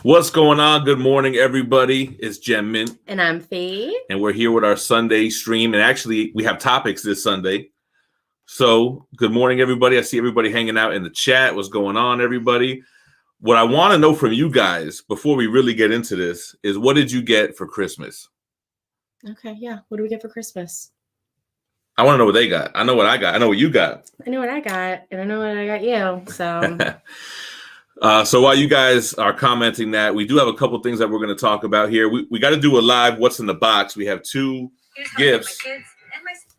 What's going on? Good morning, everybody. It's Gem Mint. And I'm Fee. And we're here with our Sunday stream. And actually, we have topics this Sunday. So, good morning, everybody. I see everybody hanging out in the chat. What's going on, everybody? What I want to know from you guys before we really get into this is, what did you get for Christmas? Okay, yeah. What do we get for Christmas? I want to know what they got. I know what I got. I know what you got. I know what I got, and I know what I got you. So... So while you guys are commenting that, we do have a couple things that we're going to talk about here. We got to do a live what's in the box. We have two gifts.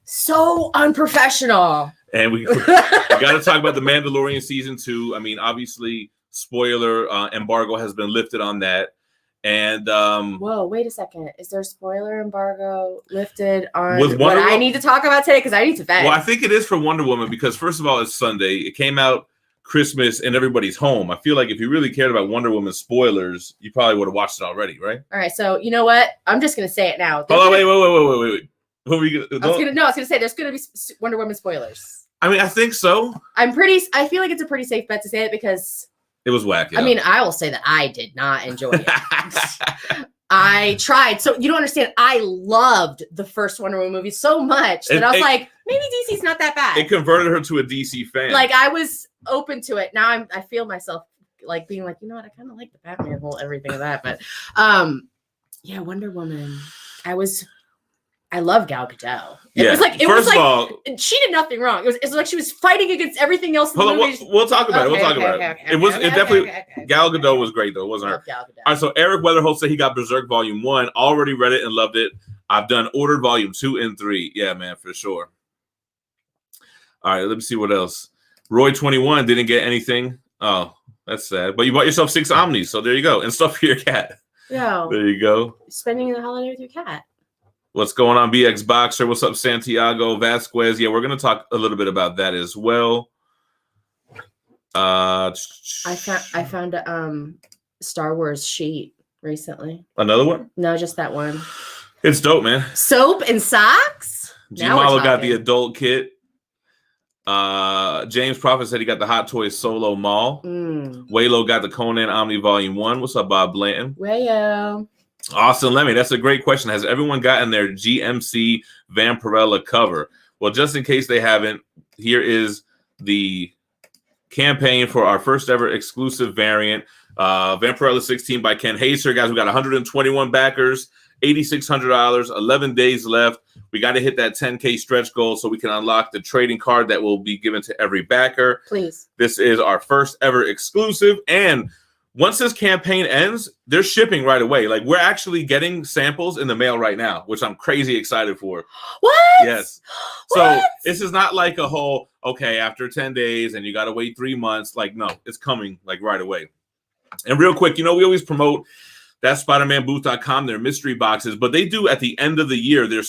So unprofessional. And we got to talk about the Mandalorian season 2. I mean, obviously, spoiler embargo has been lifted on that. And whoa, wait a second. Is there a spoiler embargo lifted on what I need to talk about today? Because I need to vent. Well, I think it is for Wonder Woman because, first of all, it's Sunday. It came out Christmas and everybody's home. I feel like if you really cared about Wonder Woman spoilers, you probably would have watched it already, right? All right, so you know what? I'm just gonna say it now. Hold on, wait. Who are you I was gonna say there's gonna be Wonder Woman spoilers. I mean, I think so. I feel like it's a pretty safe bet to say it because it was whack. Yeah. I mean, I will say that I did not enjoy it. I tried. So you don't understand. I loved the first Wonder Woman movie so much that I was like, maybe DC's not that bad. It converted her to a DC fan. Like I was open to it. Now I feel myself like being like, you know what? I kind of like the Batman whole everything of that. But yeah, Wonder Woman. I love Gal Gadot. It was like she did nothing wrong. It was like she was fighting against everything else in the movie. We'll talk about it. We'll talk about it. It definitely Gal Gadot was great though. It wasn't her. Gal Gadot. All right, so Eric Weatherholt said he got Berserk Volume 1. Already read it and loved it. I've ordered Volume 2 and 3. Yeah, man, for sure. All right, let me see what else. Roy21 didn't get anything. Oh, that's sad. But you bought yourself 6 Omnis, so there you go. And stuff for your cat. Yeah. There you go. Spending the holiday with your cat. What's going on, BX Boxer? What's up, Santiago Vasquez? Yeah, we're going to talk a little bit about that as well. I found a Star Wars sheet recently. Another one? No, just that one. It's dope, man. Soap and socks? G-Malo got the adult kit. James Prophet said he got the Hot Toys Solo Mall. Waylo got the Conan Omni Volume 1. What's up, Bob Blanton? Wayo. Austin Lemmy, that's a great question. Has everyone gotten their GMC Vampirella cover? Well, just in case they haven't, here is the campaign for our first ever exclusive variant. Vampirella 16 by Ken Haser. Guys, we got 121 backers, $8,600, 11 days left. We got to hit that 10K stretch goal so we can unlock the trading card that will be given to every backer. Please. This is our first ever exclusive. And once this campaign ends, they're shipping right away. Like, we're actually getting samples in the mail right now, which I'm crazy excited for. What? Yes. So this is not like a whole, okay, after 10 days and you got to wait 3 months. Like, no, it's coming like right away. And real quick, we always promote that SpiderManBooth.com, their mystery boxes, but they do at the end of the year, their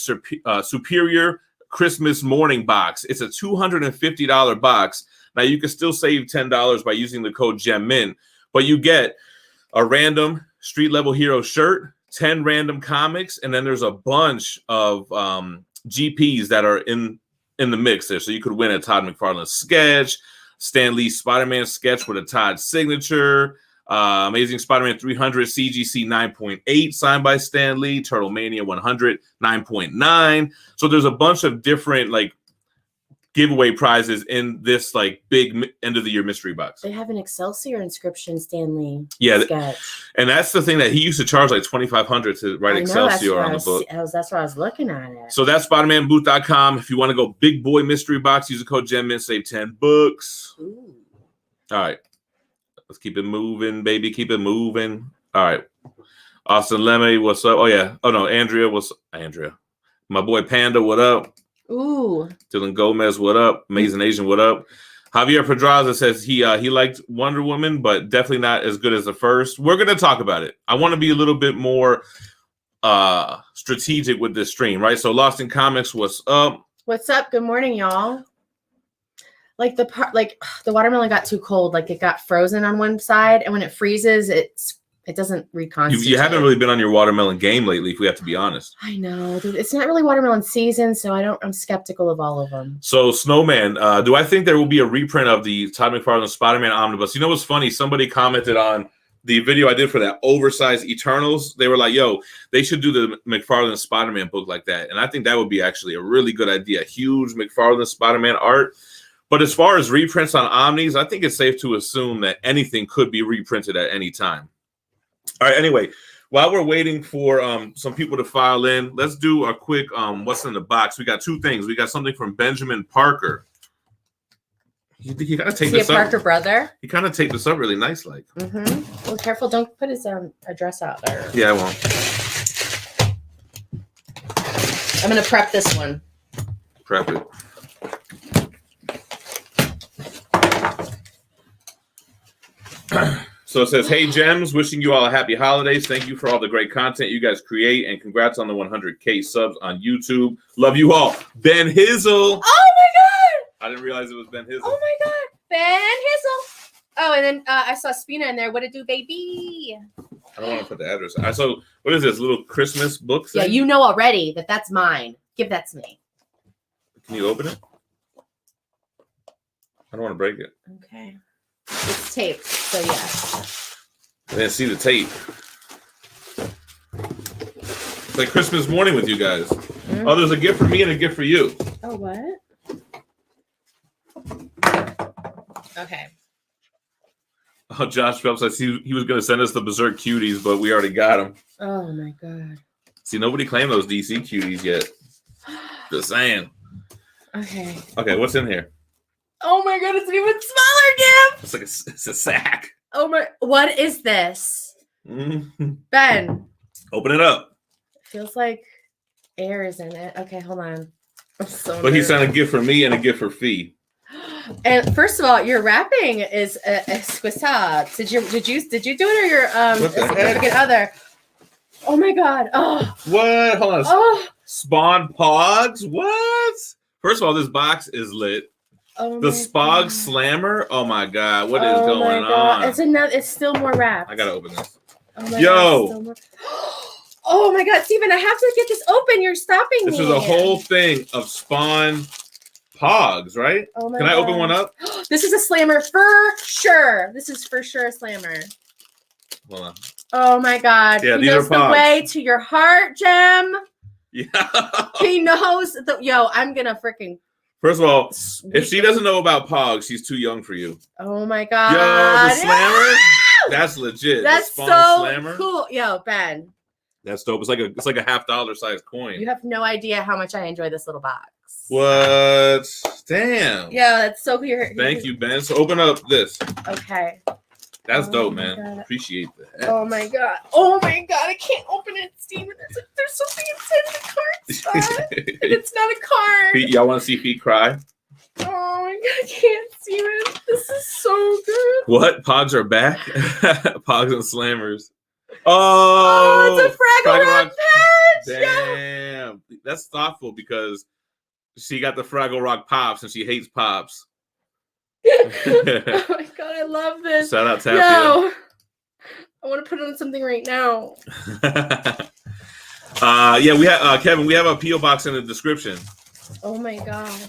superior Christmas morning box. It's a $250 box. Now, you can still save $10 by using the code GEMMINT. But you get a random Street Level Hero shirt, 10 random comics, and then there's a bunch of GPs that are in the mix there. So you could win a Todd McFarlane sketch, Stan Lee Spider-Man sketch with a Todd signature, Amazing Spider-Man 300 CGC 9.8 signed by Stan Lee, Turtle Mania 100 9.9. So there's a bunch of different giveaway prizes in this big end of the year mystery box. They have an Excelsior inscription, Stanley. Yeah, sketch. And that's the thing that he used to charge like $2,500 to write Excelsior on the book. That's why I was looking at it. So that's SpiderManBooth.com. If you want to go big boy mystery box, use the code GEMMINT, save $10. Ooh. All right, let's keep it moving, baby. Keep it moving. All right, Austin Lemmy, what's up? Oh yeah. Oh no, Andrea. What's Andrea? My boy Panda, what up? Ooh. Dylan Gomez, what up? Amazing Asian, what up? Javier Pedraza says he liked Wonder Woman, but definitely not as good as the first. We're going to talk about it. I want to be a little bit more strategic with this stream, right? So Lost in Comics, what's up? What's up? Good morning, y'all. The watermelon got too cold. Like, it got frozen on one side, and when it freezes, it doesn't reconstitute. You haven't really been on your watermelon game lately, if we have to be honest. I know. It's not really watermelon season, so I'm skeptical of all of them. So, Snowman, do I think there will be a reprint of the Todd McFarlane Spider-Man Omnibus? You know what's funny? Somebody commented on the video I did for that oversized Eternals, they were like, yo, they should do the McFarlane Spider-Man book like that. And I think that would be actually a really good idea. Huge McFarlane Spider-Man art. But as far as reprints on Omnis, I think it's safe to assume that anything could be reprinted at any time. All right, anyway, while we're waiting for some people to file in, let's do a quick what's in the box. We got two things. We got something from Benjamin Parker. He kind of taped this up. Parker brother? He kind of taped this up really nice, like. Mm-hmm. Well, careful, don't put his address out there. Yeah, I won't. I'm gonna prep this one. Prep it. So it says, "Hey Gems, wishing you all a happy holidays. Thank you for all the great content you guys create, and congrats on the 100K subs on YouTube. Love you all, Ben Hizzle." Oh my god! I didn't realize it was Ben Hizzle. Oh my god, Ben Hizzle. Oh, and then I saw Spina in there. What it do, baby? I don't want to put the address. I saw, what is this, little Christmas book thing? Yeah, you know already that that's mine. Give that to me. Can you open it? I don't want to break it. Okay. It's taped, so yeah. I didn't see the tape. It's like Christmas morning with you guys. Mm-hmm. Oh, there's a gift for me and a gift for you. Oh, what? Okay. Oh, Josh Phelps, I see he was going to send us the Berserk cuties, but we already got them. Oh, my God. See, nobody claimed those DC cuties yet. Just saying. Okay. Okay, what's in here? Oh, my God, it's an even smaller gift. It's like it's a sack. Oh, my. What is this? Mm-hmm. Ben. Open it up. Feels like air is in it. Okay, hold on. I'm so But he sent a gift for me and a gift for Fee. And first of all, your wrapping is exquisite. Did you do it or your significant other? Oh my god! Oh, what? Hold on. Oh. Spawn Pogs? What? First of all, this box is lit. Oh the Spog god. Slammer. Oh my god! What is going on? It's another. It's still more wrapped. I gotta open this. Oh my Yo. God, more... Oh my god, Steven, I have to get this open. You're stopping me. This is a whole thing of Spawn Pogs, right? Oh my Can I open one up? This is a slammer for sure. This is for sure a slammer. Hold on. Oh my god. Yeah, he these knows are the Pogs. way to your heart, Gem. Yeah. He knows the I'm gonna freaking. First of all, if she doesn't know about Pogs, she's too young for you. Oh my god. Yo, the slammer? That's legit. That's the Spawn so Slammer? cool. Yo, Ben. That's dope. It's like a $50 size coin. You have no idea how much I enjoy this little box. What? Damn. Yeah, that's so weird. Thank you, Ben. So open up this. Okay. That's dope, man. God. Appreciate that. Oh my god. Oh my god. I can't open it, Steven. There's something inside the card spot. And it's not a card. Pete, y'all want to see Pete cry? Oh my god, I can't see it. This is so good. What? Pogs are back? Pogs and Slammers. Oh, it's a Fraggle Rock patch. Damn. Yeah. That's thoughtful because she got the Fraggle Rock Pops and she hates Pops. Oh my god, I love this. Shout out Tapia. Yo, I want to put it on something right now. Yeah, we have Kevin. We have a PO box in the description. Oh my god,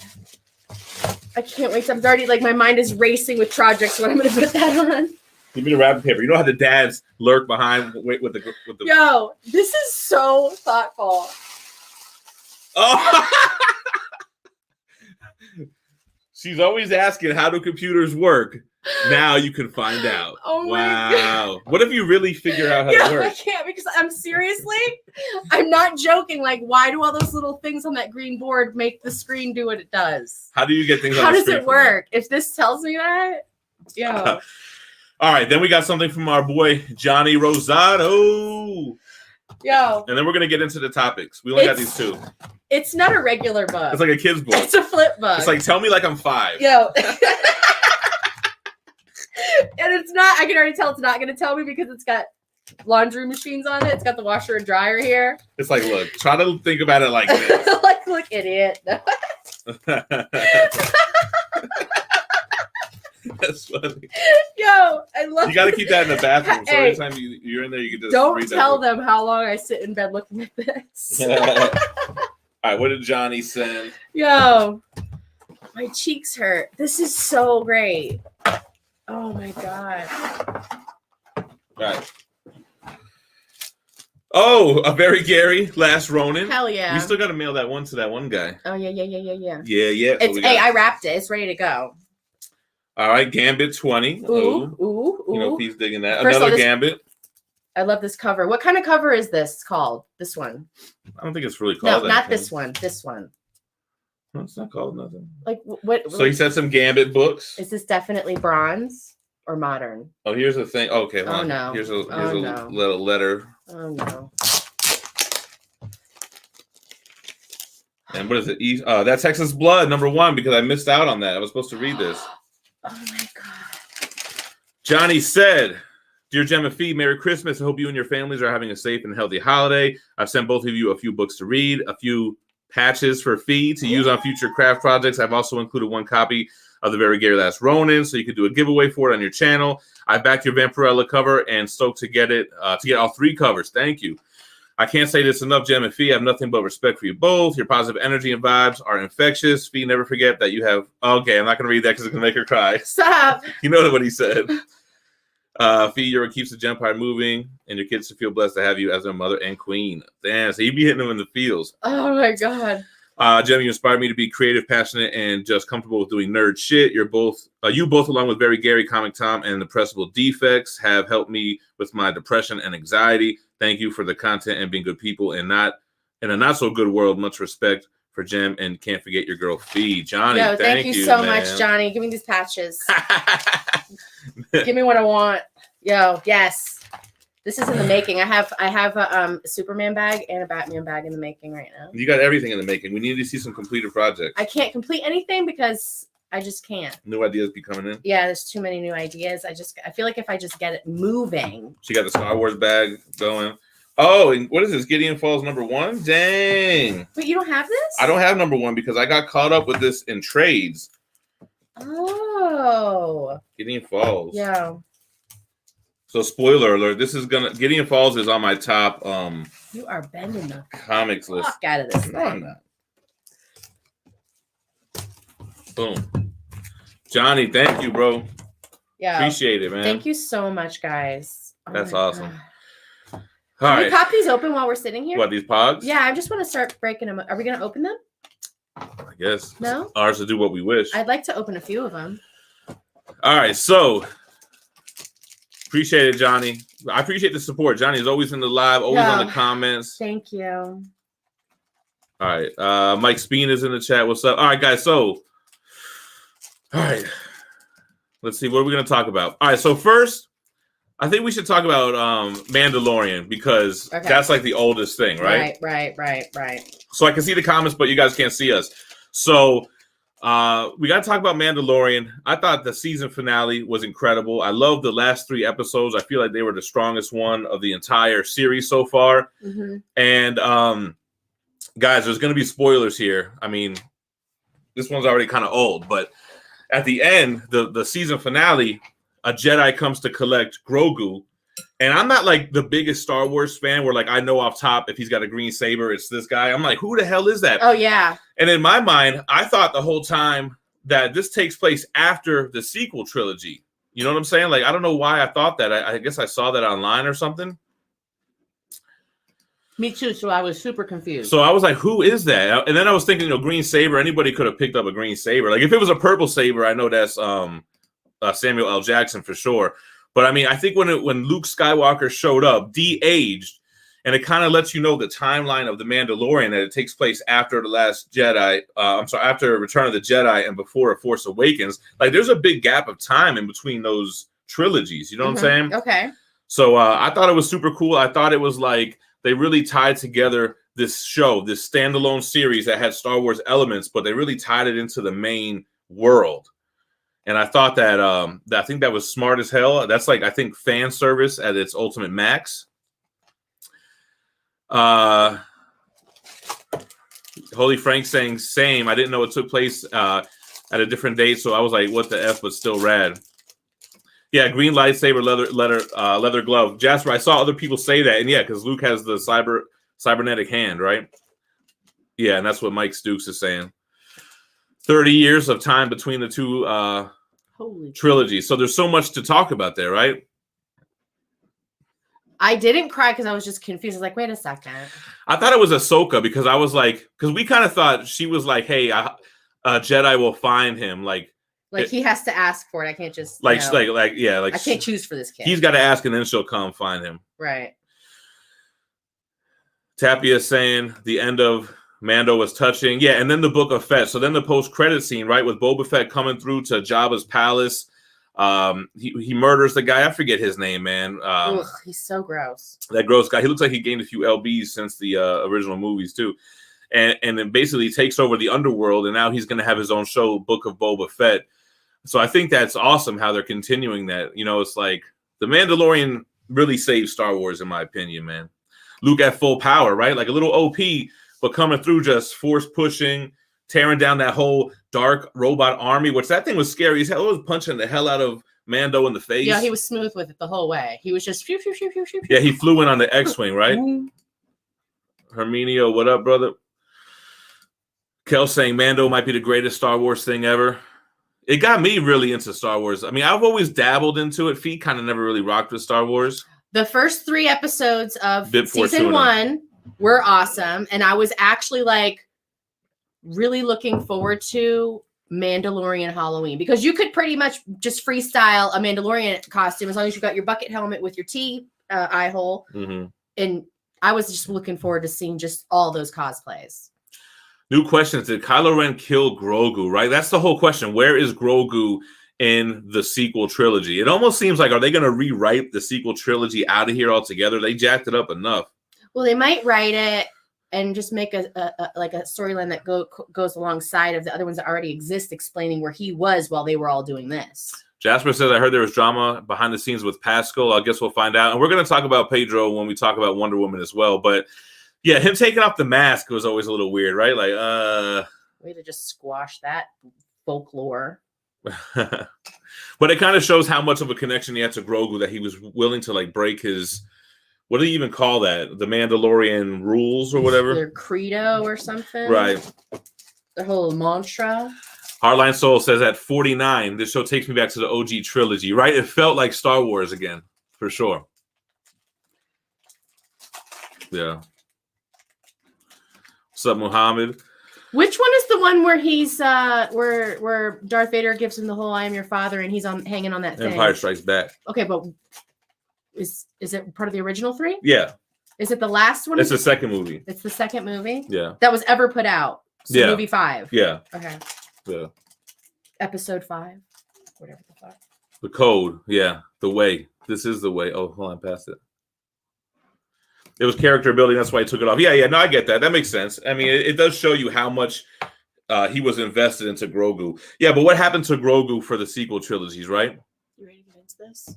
I can't wait. I'm already like my mind is racing with projects when I'm going to put that on. Give me the wrapping paper. You know how the dads lurk behind with the. Yo, this is so thoughtful. Oh. She's always asking, how do computers work? Now you can find out. Oh my wow. What if you really figure out how it works? I can't because I'm not joking. Like, why do all those little things on that green board make the screen do what it does? How do you get things on How the does screen it work? If this tells me that, yeah. All right, then we got something from our boy Johnny Rosado. Yo. And then we're gonna get into the topics. We only got these two. It's not a regular book. It's like a kid's book. It's a flip book. It's like, tell me like I'm 5. Yo. And it's not, I can already tell it's not going to tell me because it's got laundry machines on it. It's got the washer and dryer here. It's like, look, try to think about it like this. Like, look, idiot. That's funny. Yo, I love You got to keep that in the bathroom. So Hey, anytime you're in there, you can just don't read that tell book. them how long I sit in bed looking at this. All right, what did Johnny send? Yo, my cheeks hurt. This is so great. Oh my god. right. Oh, a very Gary Last Ronin. Hell yeah. We still got to mail that one to that one guy. Oh, yeah. Yeah. It's, hey, I wrapped it. It's ready to go. All right, Gambit 20. Ooh. You know, if he's digging that. First Another Gambit. I love this cover. What kind of cover is this called? This one? I don't think it's really called that. No, not this one. This one. No, it's not called nothing. Like what? So he said some Gambit books. Is this definitely bronze or modern? Oh, here's the thing. Okay, hold on. No. Here's a little letter. Oh no. And what is it? That's Texas Blood #1 because I missed out on that. I was supposed to read this. Oh my god. Johnny said, "Dear Gem and Fee, Merry Christmas. I hope you and your families are having a safe and healthy holiday. I've sent both of you a few books to read, a few patches for Fee to use on future craft projects. I've also included one copy of the Very Gary Last Ronin, so you could do a giveaway for it on your channel. I backed your Vampirella cover and stoked to get it, to get all 3 covers. Thank you. I can't say this enough, Gem and Fee. I have nothing but respect for you both. Your positive energy and vibes are infectious. Fee, never forget that you have..." Okay, I'm not going to read that because it's going to make her cry. Stop. You know what he said. Fee, you're what keeps the Gempire moving, and your kids feel blessed to have you as their mother and queen. Damn, so he'd be hitting them in the fields. Oh my god. Gem, you inspired me to be creative, passionate, and just comfortable with doing nerd shit. You both, along with Very Gary, Comic Tom, and the Pressable Defects, have helped me with my depression and anxiety. Thank you for the content and being good people, and not in a not so good world. Much respect for Gem, and can't forget your girl Fee. Johnny, Yo, thank you so man. much, Johnny. Give me these patches. Give me what I want. Yo, yes. This is in the making. I have a Superman bag and a Batman bag in the making right now. You got everything in the making. We need to see some completed projects. I can't complete anything because I just can't. New ideas be coming in. Yeah, there's too many new ideas. I feel like if I just get it moving. She got the Star Wars bag going. Oh, and what is this? Gideon Falls #1? Dang. Wait, you don't have this? I don't have #1 because I got caught up with this in trades. Oh. Gideon Falls. Yeah. So spoiler alert, Gideon Falls is on my top You are bending the comics list. fuck out of this No, I'm not. Boom. Johnny, thank you, bro. Yeah. Appreciate it, man. Thank you so much, guys. Oh That's my awesome. God. All Can right. we pop these open while we're sitting here? What, these pogs? Yeah, I just want to start breaking them. Are we going to open them? I guess. No? It's ours to do what we wish. I'd like to open a few of them. All right, so appreciate it, Johnny. I appreciate the support. Johnny is always in the live, always on the comments. Thank you. All right. Mike Speen is in the chat. What's up? All right, guys. So, all right. Let's see. What are we going to talk about? All right. So first, I think we should talk about Mandalorian because that's like the oldest thing, right? Right. So I can see the comments, but you guys can't see us. So we got to talk about Mandalorian. I thought the season finale was incredible. I love the last 3 episodes. I feel like they were the strongest one of the entire series so far. Mm-hmm. And guys, there's going to be spoilers here. I mean, this one's already kind of old, but at the end, the season finale, a Jedi comes to collect Grogu. And I'm not like the biggest Star Wars fan where like I know off top if he's got a green saber, it's this guy. I'm like, who the hell is that? Oh, yeah. And in my mind, I thought the whole time that this takes place after the sequel trilogy. You know what I'm saying? Like, I don't know why I thought that. I guess I saw that online or something. Me too. So I was super confused. So I was like, who is that? And then I was thinking, green saber. Anybody could have picked up a green saber. Like if it was a purple saber, I know that's Samuel L. Jackson for sure. But I mean, I think when Luke Skywalker showed up, de-aged, and it kind of lets you know the timeline of the Mandalorian that it takes place after the Last Jedi. After Return of the Jedi and before A Force Awakens. Like there's a big gap of time in between those trilogies. You know what I'm saying? Okay. So I thought it was super cool. I thought it was like they really tied together this show, this standalone series that had Star Wars elements, but they really tied it into the main world. And I thought that I think that was smart as hell. That's like, I think, fan service at its ultimate max. Holy Frank saying same. I didn't know it took place at a different date, so I was like, what the F, but still rad. Yeah, green lightsaber, leather glove. Jasper, I saw other people say that, and yeah, because Luke has the cybernetic hand, right? Yeah, and that's what Mike Stukes is saying. 30 years of time between the two trilogies. So there's so much to talk about there, right? I didn't cry because I was just confused. I was like, wait a second. I thought it was Ahsoka because I was like, because we kind of thought she was like, hey, Jedi will find him. Like he has to ask for it. I can't just like I can't choose for this kid. He's got to ask and then she'll come find him. Right. Tapia saying the end of Mando was touching. Yeah, and then the Book of Fett. So then the post-credit scene, right, with Boba Fett coming through to Jabba's palace. He murders the guy. I forget his name, man. Ugh, he's so gross. That gross guy. He looks like he gained a few lbs since the original movies too, and then basically takes over the underworld. And now he's going to have his own show, Book of Boba Fett. So I think that's awesome how they're continuing that. You know, it's like the Mandalorian really saved Star Wars, in my opinion, man. Luke at full power, right? Like a little OP, but coming through just force pushing, tearing down that whole dark robot army, which that thing was scary. He was punching the hell out of Mando in the face. Yeah, he was smooth with it the whole way. He was just Yeah, he flew in on the X-Wing, right? Herminio, what up, brother? Kel saying Mando might be the greatest Star Wars thing ever. It got me really into Star Wars. I mean, I've always dabbled into it. Feet kind of never really rocked with Star Wars. The first 3 episodes of season 1 were awesome. And I was actually like really looking forward to Mandalorian Halloween because you could pretty much just freestyle a Mandalorian costume as long as you got your bucket helmet with your T eye hole. Mm-hmm. And I was just looking forward to seeing just all those cosplays. New questions. Did Kylo Ren kill Grogu, right? That's the whole question. Where is Grogu in the sequel trilogy? It almost seems like, are they going to rewrite the sequel trilogy out of here altogether? They jacked it up enough. Well, they might write it and just make a storyline that goes alongside of the other ones that already exist, explaining where he was while they were all doing this. Jasper says, I heard there was drama behind the scenes with Pascal. I guess we'll find out. And we're going to talk about Pedro when we talk about Wonder Woman as well. But yeah, him taking off the mask was always a little weird, right? Like, way to just squash that folklore. But it kind of shows how much of a connection he had to Grogu that he was willing to like break his, what do you even call that? The Mandalorian rules or whatever? Their credo or something. Right. Their whole mantra. Hardline Soul says at 49, this show takes me back to the OG trilogy, right? It felt like Star Wars again, for sure. Yeah. What's up, Muhammad? Which one is the one where he's where Darth Vader gives him the whole "I am your father" and he's hanging on that thing? Empire Strikes Back. Okay, but is it part of the original 3? Yeah. Is it the last one? It's the second movie. It's the second movie. Yeah. That was ever put out. So yeah. Movie 5. Yeah. Okay. Yeah. Episode 5. Whatever the fuck. The code. Yeah. The way. This is the way. Oh, hold on, past it. It was character building. That's why he took it off. Yeah. No, I get that. That makes sense. I mean, it does show you how much he was invested into Grogu. Yeah, but what happened to Grogu for the sequel trilogies, right? You ready to get into this?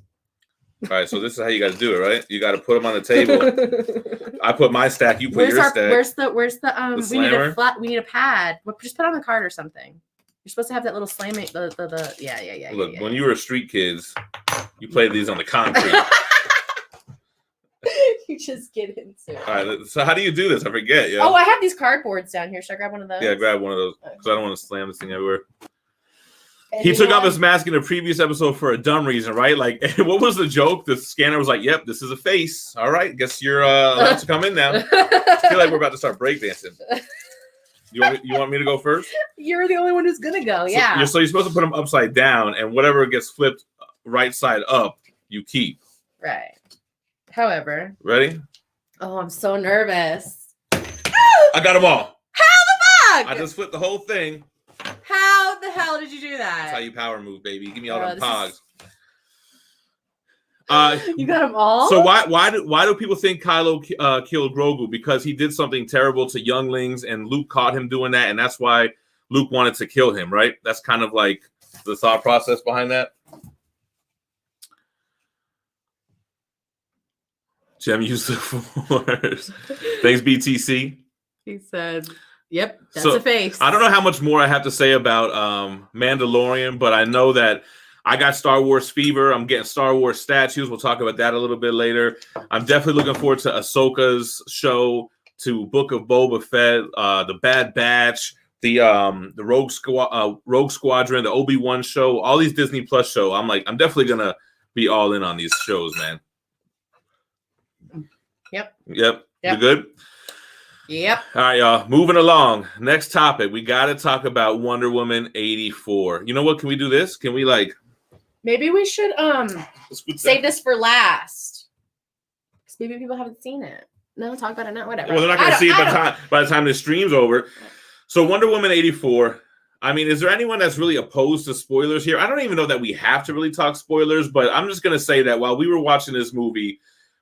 All right, so this is how you got to do it, right? You got to put them on the table. I put my stack. You put your stack. Where's the slammer? We need a pad. Just put it on the card or something. You're supposed to have that little slamming. Yeah. Look, when you were street kids, you played these on the concrete. You just get into it. All right, so how do you do this? I forget. Yeah. Oh, I have these cardboards down here. Should I grab one of those? Yeah, grab one of those because I don't want to slam this thing everywhere. He took off his mask in a previous episode for a dumb reason, right? Like, what was the joke? The scanner was like, "Yep, this is a face. All right, guess you're allowed to come in now." I feel like we're about to start breakdancing. You want me to go first? You're the only one who's gonna go. Yeah. So you're supposed to put them upside down, and whatever gets flipped right side up, you keep. Right. However. Ready? Oh, I'm so nervous. I got them all. How the fuck? I just flipped the whole thing. How the hell did you do that? That's how you power move, baby. Give me all them pogs. You got them all? So why do people think Kylo killed Grogu? Because he did something terrible to younglings, and Luke caught him doing that, and that's why Luke wanted to kill him, right? That's kind of like the thought process behind that. Gem used the force. Thanks, BTC. He said, "Yep, that's a face." I don't know how much more I have to say about Mandalorian, but I know that I got Star Wars fever. I'm getting Star Wars statues. We'll talk about that a little bit later. I'm definitely looking forward to Ahsoka's show, to Book of Boba Fett, the Bad Batch, the Rogue Squadron, the Obi-Wan show, all these Disney Plus shows. I'm definitely gonna be all in on these shows, man. Yep. You good? Yep. All right, y'all. Moving along. Next topic. We got to talk about Wonder Woman 84. You know what? Can we do this? Can we maybe we should save this for last. Because maybe people haven't seen it. No, talk about it now. Whatever. Well, they're not going to see it by the time this stream's over. So Wonder Woman 84. I mean, is there anyone that's really opposed to spoilers here? I don't even know that we have to really talk spoilers, but I'm just going to say that while we were watching this movie,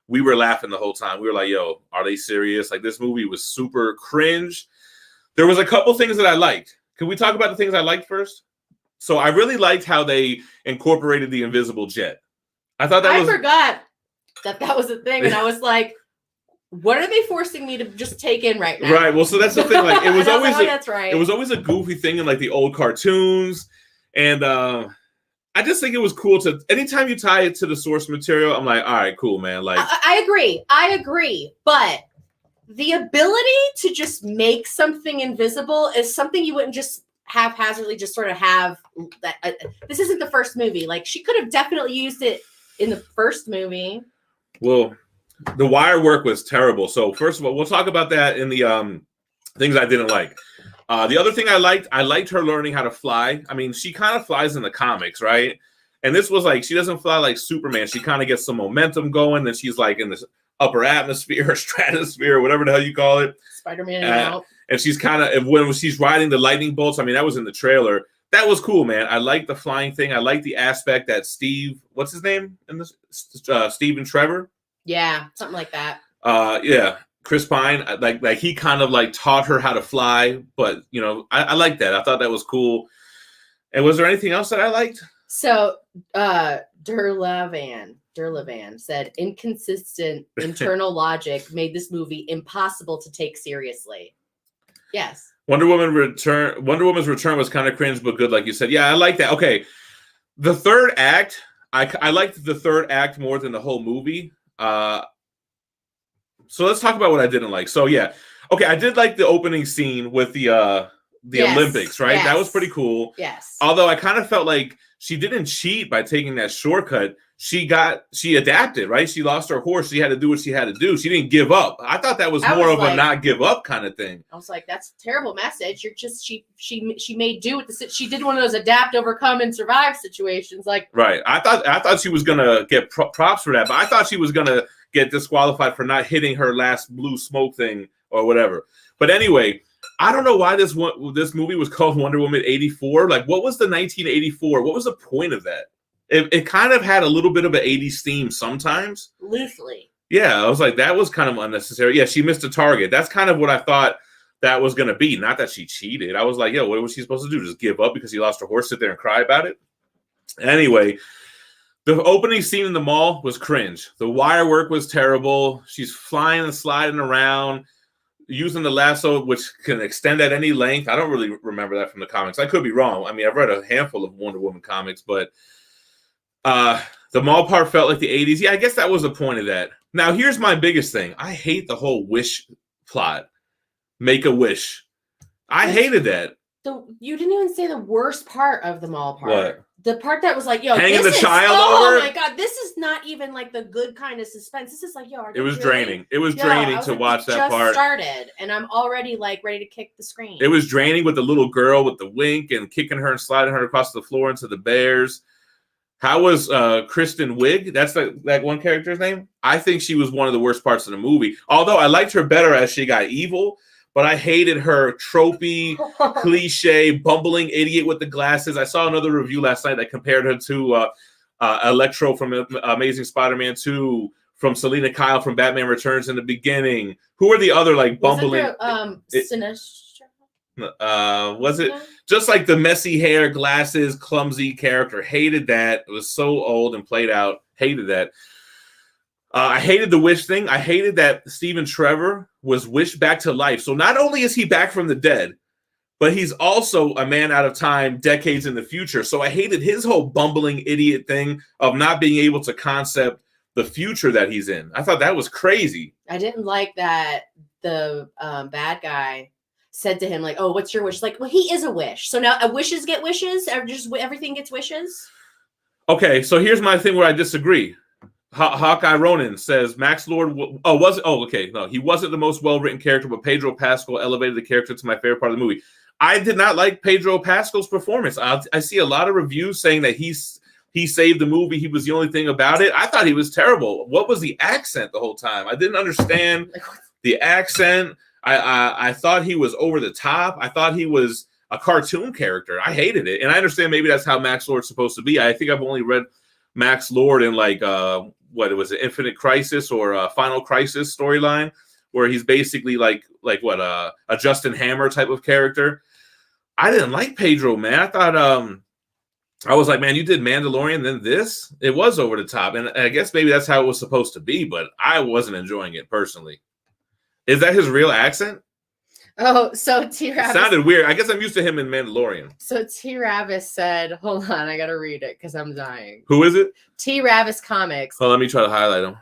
we were laughing the whole time. We were like, yo, are they serious? Like, this movie was super cringe. There was a couple things that I liked. Can we talk about the things I liked first? So I really liked how they incorporated the invisible jet. I thought I forgot that was a thing. And I was like, what are they forcing me to just take in right now? Right. Well, so that's the thing. Like, it was always that's right. It was always a goofy thing in like the old cartoons. And I just think it was cool to anytime you tie it to the source material, I'm like, all right, cool, man. Like, I agree. But the ability to just make something invisible is something you wouldn't just haphazardly just sort of have. This isn't the first movie. Like, she could have definitely used it in the first movie. Well, the wire work was terrible. So first of all, we'll talk about that in the things I didn't like. The other thing I liked her learning how to fly. I mean, she kind of flies in the comics, right? And this was like, she doesn't fly like Superman. She kind of gets some momentum going, and she's like in this upper atmosphere, or stratosphere, whatever the hell you call it. Spider-Man out. And she's kind of, when she's riding the lightning bolts, I mean, that was in the trailer. That was cool, man. I like the flying thing. I like the aspect that Steve, what's his name in this? Steve and Trevor? Yeah, something like that. Yeah. Chris Pine, like he kind of like taught her how to fly, but you know, I like that. I thought that was cool. And was there anything else that I liked? So, Durlavan said inconsistent internal logic made this movie impossible to take seriously. Yes. Wonder Woman's return was kind of cringe, but good, like you said. Yeah, I like that. Okay, the third act, I liked the third act more than the whole movie. So let's talk about what I didn't like. So yeah, okay, I did like the opening scene with the Olympics, right? Yes. That was pretty cool. Yes. Although I kind of felt like she didn't cheat by taking that shortcut. She adapted, right? She lost her horse. She had to do what she had to do. She didn't give up. I thought that was more of a not give up kind of thing. I was like, that's a terrible message. You're just she made do with the. She did one of those adapt, overcome, and survive situations. Like, right. I thought she was gonna get props for that, but I thought she was gonna get disqualified for not hitting her last blue smoke thing or whatever. But anyway, I don't know why this movie was called Wonder Woman 84. Like, what was the 1984? What was the point of that? It kind of had a little bit of an 80s theme sometimes. Loosely. Yeah, I was like, that was kind of unnecessary. Yeah, she missed a target. That's kind of what I thought that was going to be. Not that she cheated. I was like, yo, what was she supposed to do? Just give up because she lost her horse, sit there and cry about it? Anyway, the opening scene in the mall was cringe. The wire work was terrible. She's flying and sliding around, using the lasso, which can extend at any length. I don't really remember that from the comics. I could be wrong. I mean, I've read a handful of Wonder Woman comics, but the mall part felt like the 80s. Yeah, I guess that was the point of that. Now, here's my biggest thing. I hate the whole wish plot. Make a wish. I hated that. You didn't even say the worst part of the mall part. What? The part that was like, yo, hanging the child over. Oh my God, this is not even like the good kind of suspense. This is like, yo, it was draining. It was draining to watch that part. Started, and I'm already like ready to kick the screen. It was draining with the little girl with the wink and kicking her and sliding her across the floor into the bears. How was Kristen Wiig? That's that one character's name. I think she was one of the worst parts of the movie. Although I liked her better as she got evil, but I hated her tropey, cliche, bumbling idiot with the glasses. I saw another review last night that compared her to Electro from Amazing Spider-Man 2, from Selena Kyle from Batman Returns in the beginning. Who are the other like bumbling? Was it just like the messy hair, glasses, clumsy character? Hated that. It was so old and played out. Hated that. I hated the wish thing. I hated that Stephen Trevor was wished back to life. So not only is he back from the dead, but he's also a man out of time, decades in the future. So I hated his whole bumbling idiot thing of not being able to concept the future that he's in. I thought that was crazy. I didn't like that the bad guy said to him, like, oh, what's your wish? Like, well, he is a wish. So now wishes get wishes? Or just everything gets wishes? Okay, so here's my thing where I disagree. Hawkeye Ronin says Max Lord. He wasn't the most well-written character, but Pedro Pascal elevated the character to my favorite part of the movie. I did not like Pedro Pascal's performance. I see a lot of reviews saying that he saved the movie. He was the only thing about it. I thought he was terrible. What was the accent the whole time? I didn't understand the accent. I thought he was over the top. I thought he was a cartoon character. I hated it. And I understand maybe that's how Max Lord's supposed to be. I think I've only read Max Lord in like what it was, an Infinite Crisis or a Final Crisis storyline, where he's basically like a Justin Hammer type of character. I didn't like Pedro, man. I thought I was like, man, you did Mandalorian, then this? It was over the top. And I guess maybe that's how it was supposed to be, but I wasn't enjoying it personally. Is that his real accent? Oh, so T. Ravis sounded weird. I guess I'm used to him in Mandalorian. So T. Ravis said, hold on, I gotta read it because I'm dying. Who is it? T. Ravis Comics. Oh, let me try to highlight him.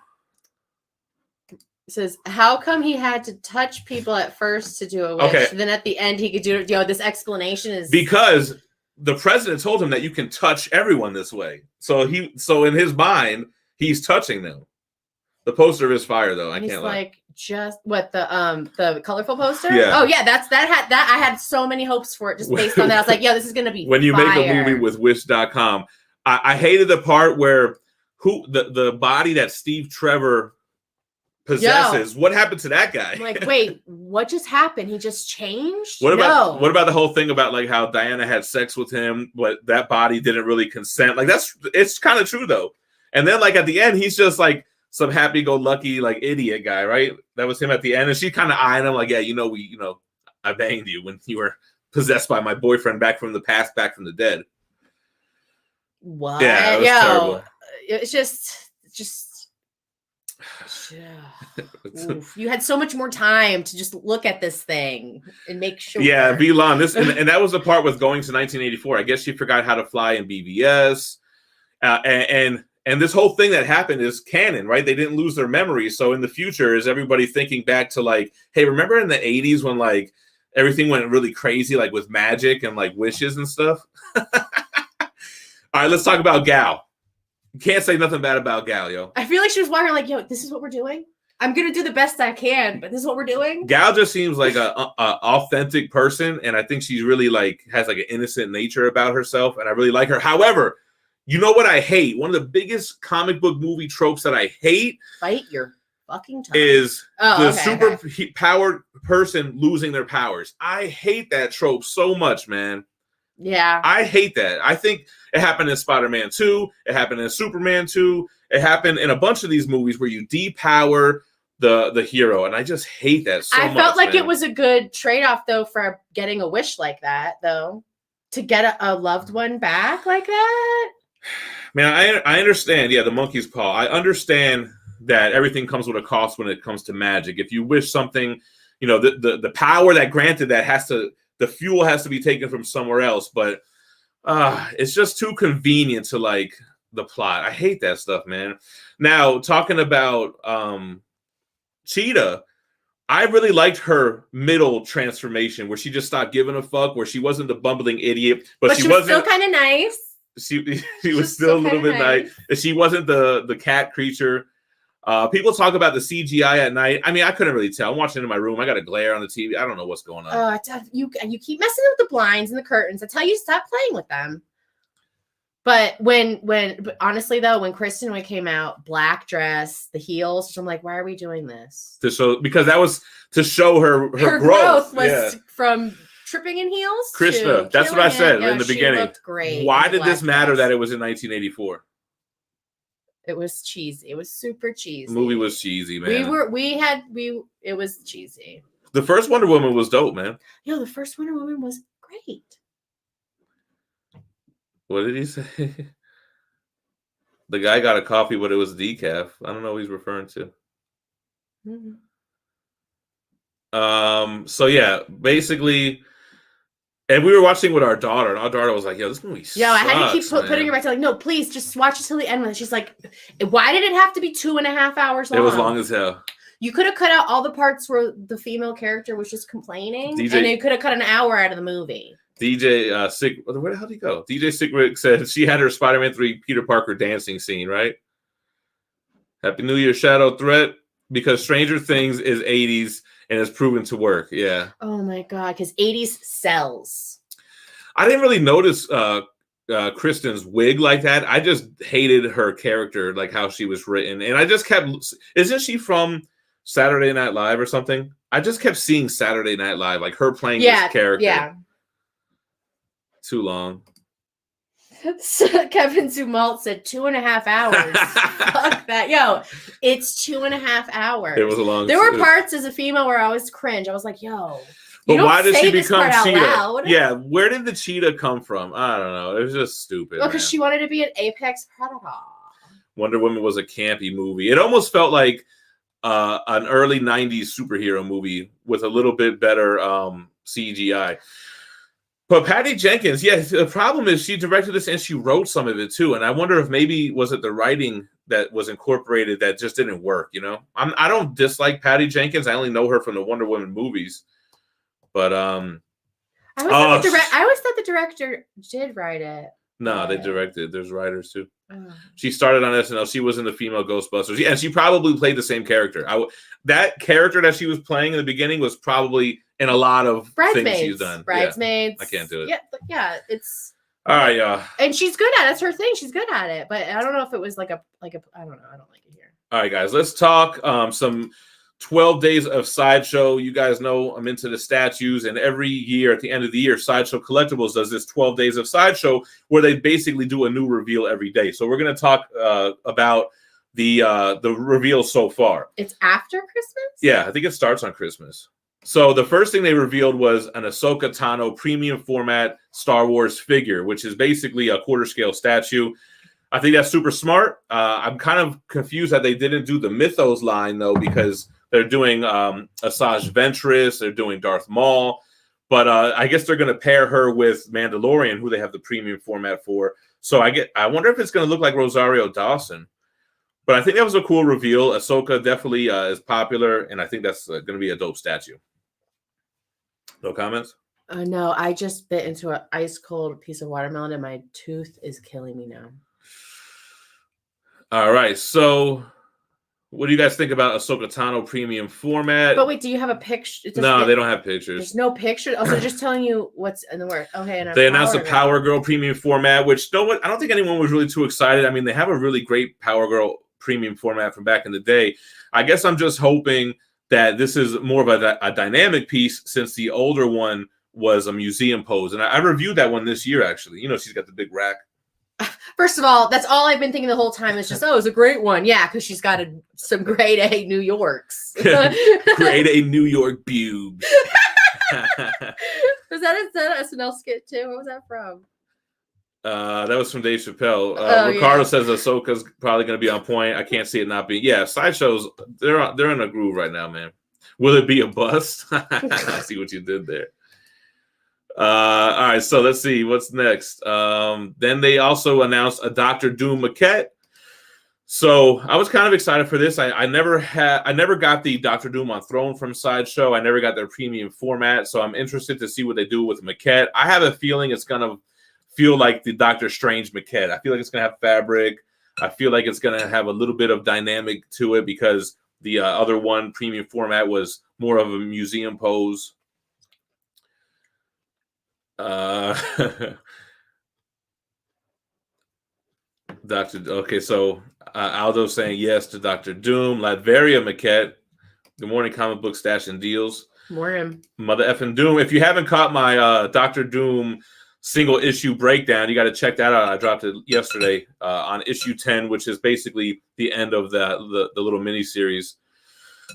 It says, how come he had to touch people at first to do a wish? Okay. Then at the end he could do it. This explanation is because the president told him that you can touch everyone this way. So in his mind, he's touching them. The poster is fire though. I can't lie. Like, just what the colorful poster? Yeah. Oh yeah, I had so many hopes for it just based on that. I was like, yeah, this is gonna be when you fire. make a movie with Wish.com. I hated the part where the body that Steve Trevor possesses. What happened to that guy? I'm like, wait, what just happened? He just changed? What about the whole thing about like how Diana had sex with him, but that body didn't really consent? Like it's kind of true though. And then like at the end, he's just like some happy-go-lucky like idiot guy, right? That was him at the end, and she kind of eyeing him like, yeah, I banged you when you were possessed by my boyfriend back from the past, back from the dead. What? Yeah, it was terrible. It's just Oof. You had so much more time to just look at this thing and make sure. Yeah, Vilon, and that was the part with going to 1984. I guess she forgot how to fly in BBS, and this whole thing that happened is canon, right? They didn't lose their memory. So in the future, is everybody thinking back to like, hey, remember in the 80s when like everything went really crazy, like with magic and like wishes and stuff? All right, let's talk about Gal. You can't say nothing bad about Gal, yo. I feel like she was walking like, yo, this is what we're doing. I'm going to do the best I can, but this is what we're doing. Gal just seems like a authentic person. And I think she's really like has like an innocent nature about herself. And I really like her. However, you know what I hate? One of the biggest comic book movie tropes that I hate Bite your fucking tongue. Is super powered person losing their powers. I hate that trope so much, man. Yeah. I hate that. I think it happened in Spider-Man 2. It happened in Superman 2. It happened in a bunch of these movies where you depower the hero. And I just hate that so much. I felt like it was a good trade-off, though, for getting a wish like that, though. To get a loved one back like that. Man, I understand. Yeah, the monkey's paw. I understand that everything comes with a cost when it comes to magic. If you wish something, the power that granted that the fuel has to be taken from somewhere else. But it's just too convenient to like the plot. I hate that stuff, man. Now, talking about Cheetah, I really liked her middle transformation where she just stopped giving a fuck, where she wasn't the bumbling idiot, but she wasn't still kind of nice. She was still a little bit nice. She wasn't the cat creature. People talk about the CGI at night. I mean, I couldn't really tell. I'm watching it in my room. I got a glare on the TV. I don't know what's going on. You keep messing with the blinds and the curtains. I tell you, stop playing with them. But but honestly though, when Kristen Wiig came out, black dress, the heels, I'm like, why are we doing this? Because that was to show her growth was from tripping in heels. Krishna, that's what I said in the beginning. Looked great. Why did this matter that it was in 1984? It was cheesy. It was super cheesy. The movie was cheesy, man. It was cheesy. The first Wonder Woman was dope, man. Yo, the first Wonder Woman was great. What did he say? The guy got a coffee, but it was decaf. I don't know what he's referring to. So yeah, basically, and we were watching with our daughter, and our daughter was like, "Yo, this movie sucks." Yo, I had to keep putting her back to like, no, please, just watch it till the end. With it. She's like, "Why did it have to be 2.5 hours long?" It was long as hell. You could have cut out all the parts where the female character was just complaining, and you could have cut an hour out of the movie. DJ where the hell did he go? DJ Sigrick said she had her Spider-Man 3 Peter Parker dancing scene, right? Happy New Year, Shadow Threat, because Stranger Things is 80s and it's proven to work. Yeah. Oh my god, because 80s sells. I didn't really notice Kristen's wig like that. I just hated her character, like how she was written. And I just kept, isn't she from Saturday Night Live or something? I just kept seeing Saturday Night Live, like her playing this character. Yeah. Too long. So Kevin Zumalt said 2.5 hours. Fuck that. Yo, it's 2.5 hours. It was a long. There were parts as a female where I was cringe. I was like, yo. But why did she become Cheetah? Loud. Yeah, where did the cheetah come from? I don't know. It was just stupid. Well, because she wanted to be an apex predator. Wonder Woman was a campy movie. It almost felt like an early 90s superhero movie with a little bit better CGI. But Patty Jenkins, yes, the problem is she directed this and she wrote some of it too. And I wonder if maybe was it the writing that was incorporated that just didn't work, you know? I don't dislike Patty Jenkins. I only know her from the Wonder Woman movies. But I always thought the director did write it. No, they directed. There's writers too. Oh. She started on SNL. She was in the female Ghostbusters. Yeah, and she probably played the same character. That character that she was playing in the beginning was probably in a lot of things she's done. Bridesmaids. Yeah, I can't do it. Yeah, it's all right, y'all. And she's good at it. That's her thing. She's good at it. But I don't know if it was like a I don't know. I don't like it here. All right, guys. Let's talk some 12 days of Sideshow. You guys know I'm into the statues, and every year at the end of the year, Sideshow Collectibles does this 12 days of Sideshow where they basically do a new reveal every day. So we're going to talk about the reveal so far. It's after Christmas? Yeah, I think it starts on Christmas. So the first thing they revealed was an Ahsoka Tano premium format Star Wars figure, which is basically a quarter scale statue. I think that's super smart. I'm kind of confused that they didn't do the Mythos line, though, because they're doing Asajj Ventress, they're doing Darth Maul, but I guess they're going to pair her with Mandalorian, who they have the premium format for. So I wonder if it's going to look like Rosario Dawson. But I think that was a cool reveal. Ahsoka definitely is popular, and I think that's going to be a dope statue. No comments? No, I just bit into an ice cold piece of watermelon, and my tooth is killing me now. All right, so what do you guys think about Ahsoka Tano premium format? But wait, do you have a picture? No, they don't have pictures. There's no picture. Oh, so they're just telling you what's in the work. Okay, and they announced a Power Girl premium format, which I don't think anyone was really too excited. I mean, they have a really great Power Girl premium format from back in the day. I guess I'm just hoping that this is more of a dynamic piece, since the older one was a museum pose, and I reviewed that one this year. Actually, you know, she's got the big rack. First of all, that's all I've been thinking the whole time. It's just, it's a great one. Yeah, because she's got some grade A New Yorks. Grade A New York boobs. Was that a SNL skit too? What was that from? That was from Dave Chappelle. Ricardo says Ahsoka's probably going to be on point. I can't see it not being. Yeah, Sideshow's they're in a groove right now, man. Will it be a bust? I see what you did there. All right, so let's see what's next. Then they also announced a Doctor Doom maquette. So I was kind of excited for this. I never got the Doctor Doom on Throne from Sideshow. I never got their premium format, so I'm interested to see what they do with the maquette. I have a feeling it's gonna feel like the Doctor Strange maquette. I feel like it's gonna have fabric. I feel like it's gonna have a little bit of dynamic to it, because the other one premium format was more of a museum pose. So Aldo saying yes to Dr. Doom. Latveria maquette. Good morning, comic book stash and deals. Morning, Mother effing Doom. If you haven't caught my Dr. Doom single issue breakdown, you got to check that out. I dropped it yesterday on issue 10, which is basically the end of the little mini series.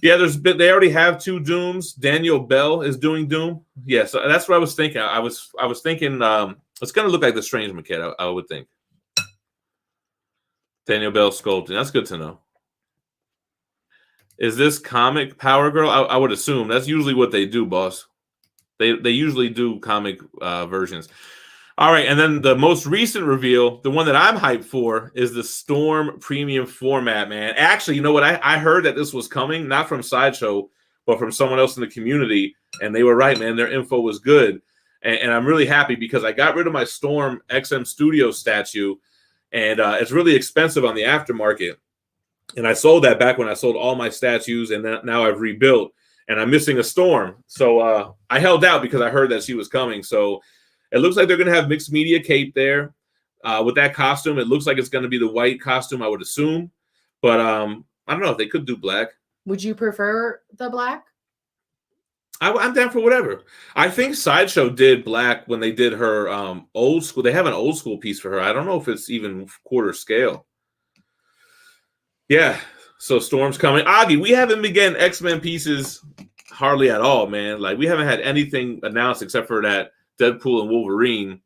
Yeah, they already have 2 Dooms. Daniel Bell is doing Doom. Yeah, so that's what I was thinking. I was thinking it's gonna look like the Strange maquette, I would think. Daniel Bell sculpting. That's good to know. Is this comic Power Girl? I would assume that's usually what they do, boss. They usually do comic versions. All right, and then the most recent reveal, the one that I'm hyped for, is the Storm premium format, man. Actually, you know what? I heard that this was coming, not from Sideshow, but from someone else in the community, and they were right, man. Their info was good, and I'm really happy because I got rid of my Storm XM Studio statue, and it's really expensive on the aftermarket. And I sold that back when I sold all my statues, and now I've rebuilt, and I'm missing a Storm. So I held out because I heard that she was coming. So it looks like they're going to have mixed media cape there. With that costume, it looks like it's going to be the white costume, I would assume. But I don't know if they could do black. Would you prefer the black? I'm down for whatever. I think Sideshow did black when they did her old school. They have an old school piece for her. I don't know if it's even quarter scale. Yeah. So Storm's coming. Augie, we haven't been getting X-Men pieces hardly at all, man. Like, we haven't had anything announced except for that Deadpool and Wolverine.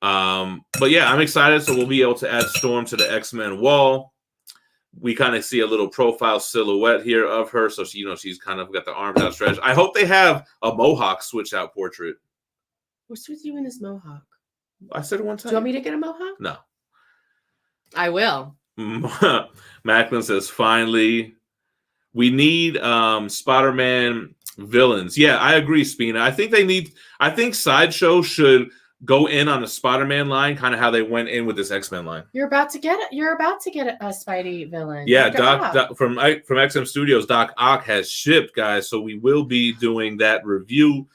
But yeah, I'm excited. So we'll be able to add Storm to the X-Men wall. We kind of see a little profile silhouette here of her. So she, she's kind of got the arms outstretched. I hope they have a Mohawk switch out portrait. What's with you and this mohawk? I said it one time. Do you want me to get a mohawk? No. I will. Macklin says, finally, we need Spider-Man villains. Yeah, I agree, Spina. I think Sideshow should go in on the Spider-Man line, kind of how they went in with this X-Men line. You're about to get a Spidey villain. Yeah, Doc from XM Studios, Doc Ock has shipped, guys. So we will be doing that review.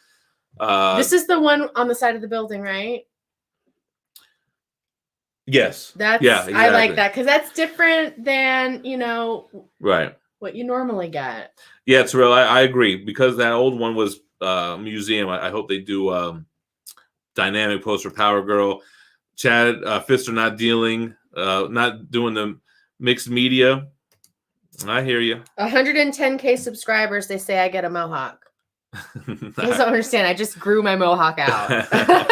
This is the one on the side of the building, right? Yes. Yeah, exactly. I like that because that's different than right, what you normally get. Yeah, Terrell, I agree, because that old one was museum. I hope they do dynamic poster Power Girl. Chad Fister not doing the mixed media. I hear you. 110K subscribers. They say I get a mohawk. You guys don't understand. I just grew my mohawk out.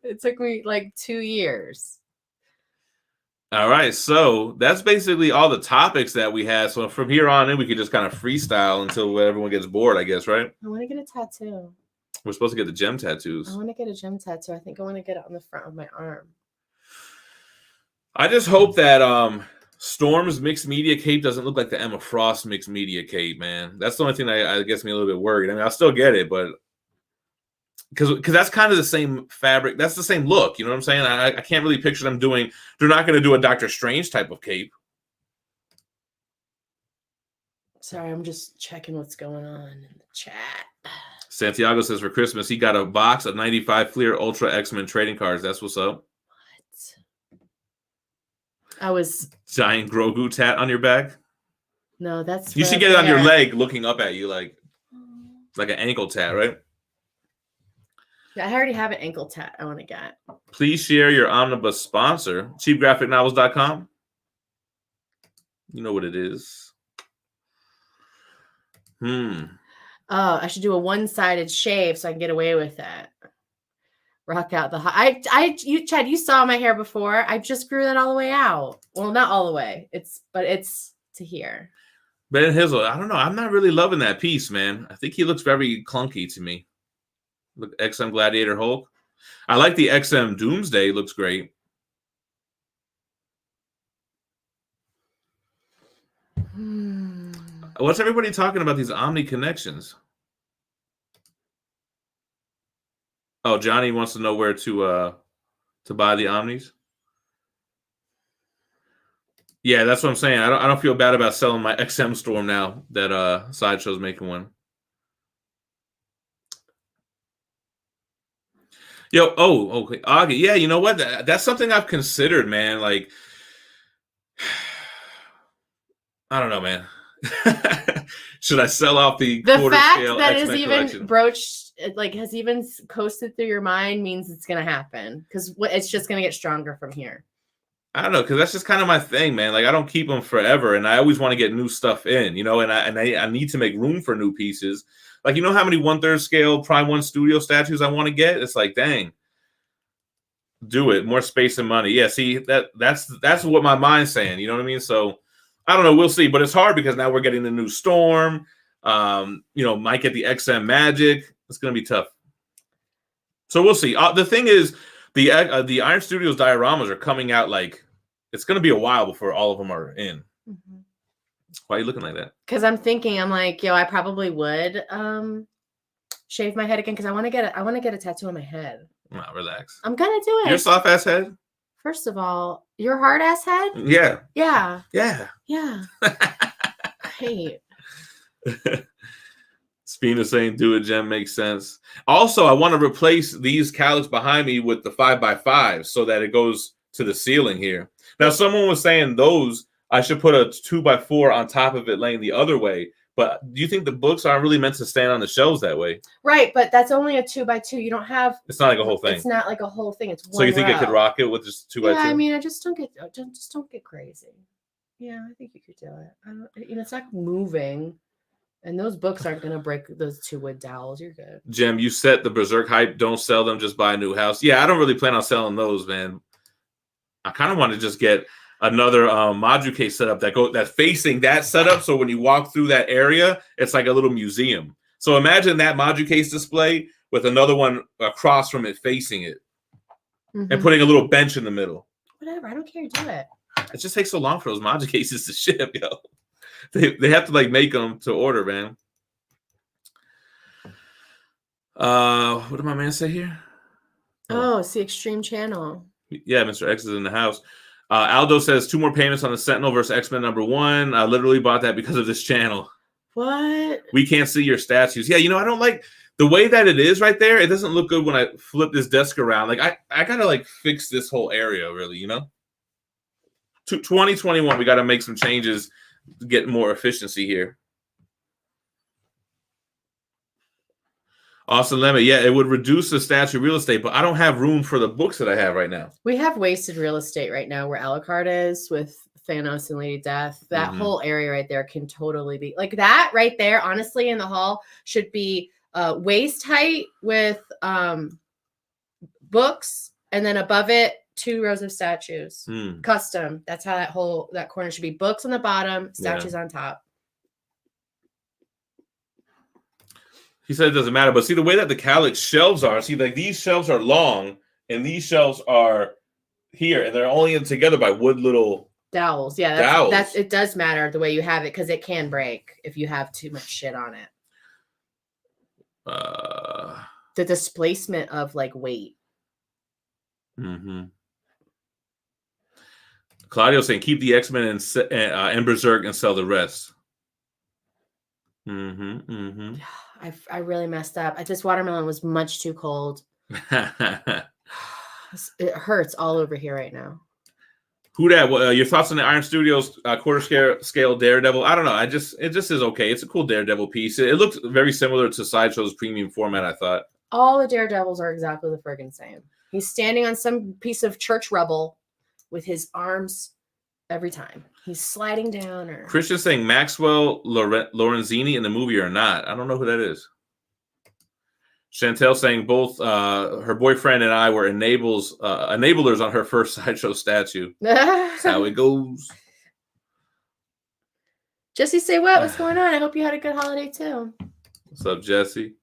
It took me like 2 years. All right, so that's basically all the topics that we had. So from here on in, we could just kind of freestyle until everyone gets bored, I guess, right? I want to get a tattoo. We're supposed to get the gem tattoos. I want to get a gem tattoo. I think I want to get it on the front of my arm. I just hope that Storm's mixed media cape doesn't look like the Emma Frost mixed media cape, man. That's the only thing that gets me a little bit worried. I mean, I'll still get it, but because that's kind of the same fabric. That's the same look. You know what I'm saying? I can't really picture them doing. They're not going to do a Doctor Strange type of cape. Sorry, I'm just checking what's going on in the chat. Santiago says for Christmas he got a box of 95 Fleer Ultra X-Men trading cards. That's what's up. What? I was giant Grogu tat on your back. No, that's you should get it on your leg, looking up at you like an ankle tat, right? Yeah, I already have an ankle tat I want to get. Please share your omnibus sponsor, cheapgraphicnovels.com. You know what it is. Oh, I should do a one-sided shave so I can get away with it. Rock out the Chad, you saw my hair before. I just grew that all the way out. Well, not all the way. It's to here. Ben Hizzle, I don't know. I'm not really loving that piece, man. I think he looks very clunky to me. Look, XM Gladiator Hulk. I like the XM Doomsday. Looks great. What's everybody talking about these Omni connections? Oh, Johnny wants to know where to buy the Omnis. Yeah, that's what I'm saying. I don't feel bad about selling my XM Storm now that Sideshow's making one. Yo, okay, Augie. Yeah, you know what? That's something I've considered, man. Like, I don't know, man. Should I sell off the quarter fact scale that X-Men is even collection? broached, like has even coasted through your mind, means it's gonna happen because it's just gonna get stronger from here. I don't know, because that's just kind of my thing, man. Like, I don't keep them forever, and I always want to get new stuff in, you know. And I need to make room for new pieces. Like, you know how many 1/3 scale Prime 1 Studio statues I want to get? It's like, dang, do it. More space and money. Yeah, see, that's what my mind's saying. You know what I mean? So I don't know. We'll see. But it's hard because now we're getting the new Storm. Might get the XM Magic. It's going to be tough. So we'll see. The thing is, the Iron Studios dioramas are coming out like it's going to be a while before all of them are in. Mm-hmm. Why are you looking like that? Because I'm like, I probably would shave my head again because I want to get a tattoo on my head. No, relax. I'm gonna do it. Your soft ass head. First of all, your hard ass head? Yeah. Yeah. Yeah. Yeah. Great. Spina saying, do it, Gem, makes sense. Also, I want to replace these cowlicks behind me with the 5x5 so that it goes to the ceiling here. Now, someone was saying those, I should put a 2x4 on top of it laying the other way. But do you think the books aren't really meant to stand on the shelves that way? Right, but that's only a 2x2. You don't have. It's not like a whole thing. It's not like a whole thing. It's one. So you think row. it could rock it with just 2x2? Yeah, I mean, I just don't get crazy. Yeah, I think you could do it. I don't. It's not moving, and those books aren't gonna break those 2 wood dowels. You're good. Jim, you set the Berserk hype. Don't sell them. Just buy a new house. Yeah, I don't really plan on selling those, man. I kind of want to just get another module case setup that's facing that setup. So when you walk through that area, it's like a little museum. So imagine that module case display with another one across from it facing it, and putting a little bench in the middle. Whatever. I don't care. Do it. It just takes so long for those module cases to ship, yo. They have to like make them to order, man. What did my man say here? Oh, it's the Extreme Channel. Yeah, Mr. X is in the house. Aldo says 2 more payments on the Sentinel versus X-Men #1. I literally bought that because of this channel. What? We can't see your statues. Yeah, I don't like the way that it is right there. It doesn't look good when I flip this desk around. Like I gotta like fix this whole area, really, 2021, we gotta make some changes to get more efficiency here. Austin Lemon, yeah, it would reduce the statue real estate, but I don't have room for the books that I have right now. We have wasted real estate right now where Alucard is with Thanos and Lady Death. That whole area right there can totally be like that right there. Honestly, in the hall should be waist height with books, and then above it 2 rows of statues. Custom. That's how that corner should be. Books on the bottom, statues on top. He said it doesn't matter, but see the way that the Calyx shelves are. See, like these shelves are long, and these shelves are here, and they're only together by wood little dowels. Yeah, that's it. Does matter the way you have it because it can break if you have too much shit on it. The displacement of like weight. Claudio saying keep the X-Men and Berserk and sell the rest. I really messed up. This watermelon was much too cold. It hurts all over here right now. Who that? Your thoughts on the Iron Studios quarter scale Daredevil? I don't know. It just is okay. It's a cool Daredevil piece. It looks very similar to Sideshow's premium format, I thought. All the Daredevils are exactly the friggin' same. He's standing on some piece of church rubble with his arms every time. He's sliding down. Or Christian saying Maxwell Lorenzini in the movie or not. I don't know who that is. Chantel saying both her boyfriend and I were enablers on her first Sideshow statue. That's how it goes. Jesse, say what? What's going on? I hope you had a good holiday too. What's up, Jesse?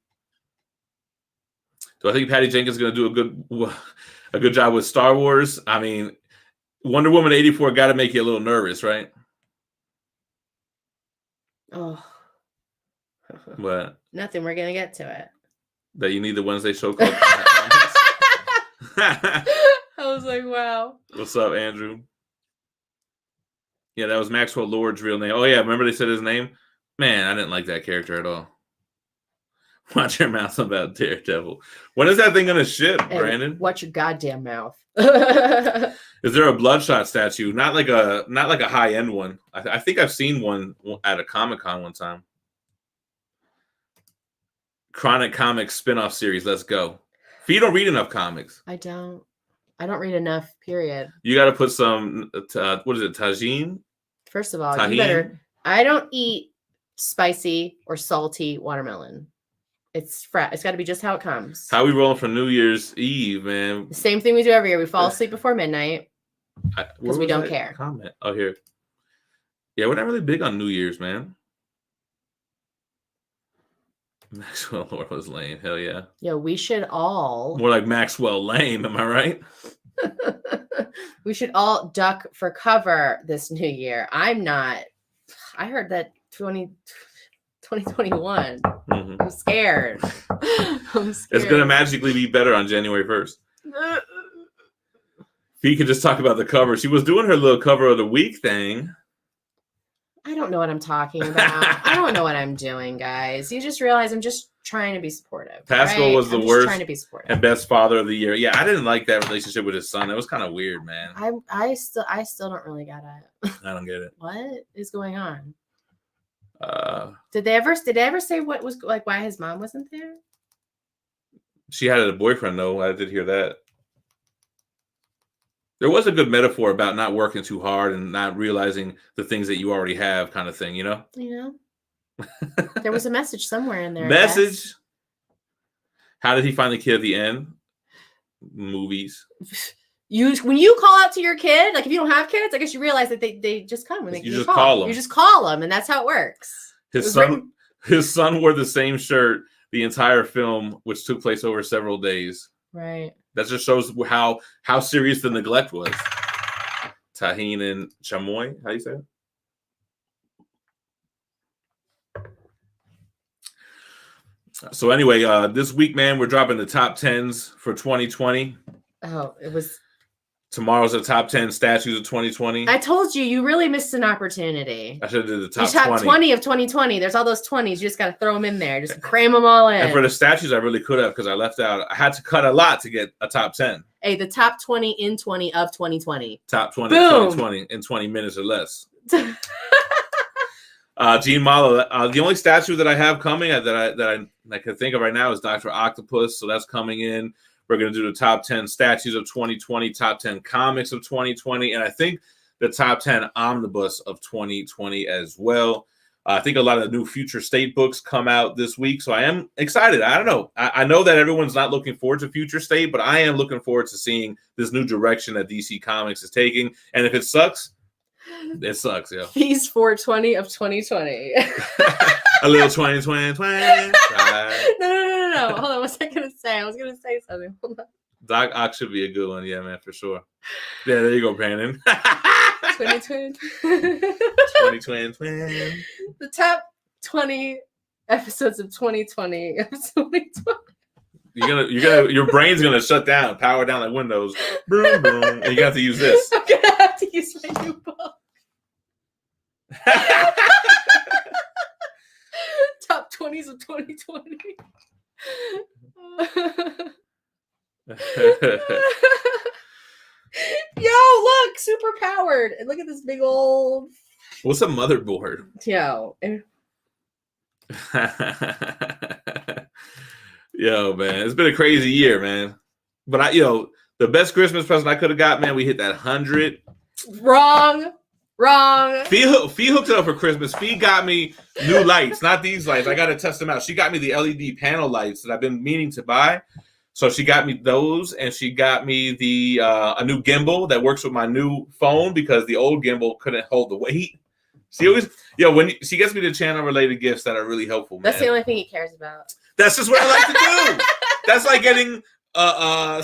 Do I think Patty Jenkins is going to do a good job with Star Wars? I mean, Wonder Woman 84 got to make you a little nervous, right? Oh. What? Nothing. We're going to get to it. That you need the Wednesday show called I was like, wow. What's up, Andrew? Yeah, that was Maxwell Lord's real name. Oh, yeah. Remember they said his name? Man, I didn't like that character at all. Watch your mouth about Daredevil. When is that thing going to ship, Brandon? Watch your goddamn mouth. Is there a Bloodshot statue? Not like a high-end one. I think I've seen one at a Comic-Con one time. Chronic Comics spin-off series. Let's go. If you don't read enough comics. I don't read enough, period. You got to put some, what is it, tagine? First of all, Tahine? you better. I don't eat spicy or salty watermelon. It's got to be just how it comes. How we rolling for New Year's Eve, man? The same thing we do every year. We fall asleep before midnight because we don't care. Comment. Oh, here. Yeah, we're not really big on New Year's, man. Maxwell Lord was lame. Hell yeah. Yeah, we should all. More like Maxwell Lame, am I right? We should all duck for cover this new year. I'm not. I heard that 2021. I'm scared. It's going to magically be better on January 1st. Fee could just talk about the cover. She was doing her little cover of the week thing. I don't know what I'm talking about. I don't know what I'm doing, guys. You just realize I'm just trying to be supportive. Pascal was the I'm worst trying to be supportive. and best father of the year. Yeah, I didn't like that relationship with his son. It was kind of weird, man. I still don't really get it. I don't get it. What is going on? Did they ever say what was like why his mom wasn't there? She had a boyfriend though. I did hear that. There was a good metaphor about not working too hard and not realizing the things that you already have, kind of thing, you know? There was a message somewhere in there. Message? How did he find the kid at the end? Movies. When you call out to your kid, like if you don't have kids, I guess you realize that they just come and they you just call them. You just call them, and that's how it works. His son wore the same shirt the entire film, which took place over several days. Right. That just shows how serious the neglect was. Tahine and chamoy. How do you say it? So anyway, this week, man, we're dropping the top 10s for 2020. Oh, it was. Tomorrow's the top 10 statues of 2020. I told you, you really missed an opportunity. I should have did the top 20 of 2020. There's all those 20s. You just got to throw them in there. Just cram them all in. And for the statues, I really could have because I left out. I had to cut a lot to get a top 10. Hey, the top 20 in 20 of 2020. Top 20 of 2020 in 20 minutes or less. Gene Malo, the only statue that I have coming that I can think of right now is Dr. Octopus. So that's coming in. We're going to do the top 10 statues of 2020, top 10 comics of 2020, and I think the top 10 omnibus of 2020 as well. I think a lot of the new Future State books come out this week, so I am excited. I don't know. I know that everyone's not looking forward to Future State, but I am looking forward to seeing this new direction that DC Comics is taking. And if it sucks, it sucks, yeah. These 420 of 2020. A little 2020. No. Hold on. What was I going to say? I was going to say something. Hold on. Doc Ock should be a good one. Yeah, man, for sure. Yeah, there you go, Brandon. 2020. 2020. The top 20 episodes of 2020. Your brain's gonna shut down, power down like Windows. Boom, boom. And you got to use this. I'm gonna have to use my new book. Top 20s of 2020. Yo, look, super powered. And look at this big old. What's a motherboard? Yo. Yo, man, it's been a crazy year, man. But the best Christmas present I could have got, man, we hit that 100. Wrong. Fee hooked it up for Christmas. Fee got me new lights, not these lights. I got to test them out. She got me the LED panel lights that I've been meaning to buy. So she got me those, and she got me the a new gimbal that works with my new phone because the old gimbal couldn't hold the weight. She always, when she gets me the channel-related gifts that are really helpful, man. That's the only thing he cares about. That's just what I like to do. That's like getting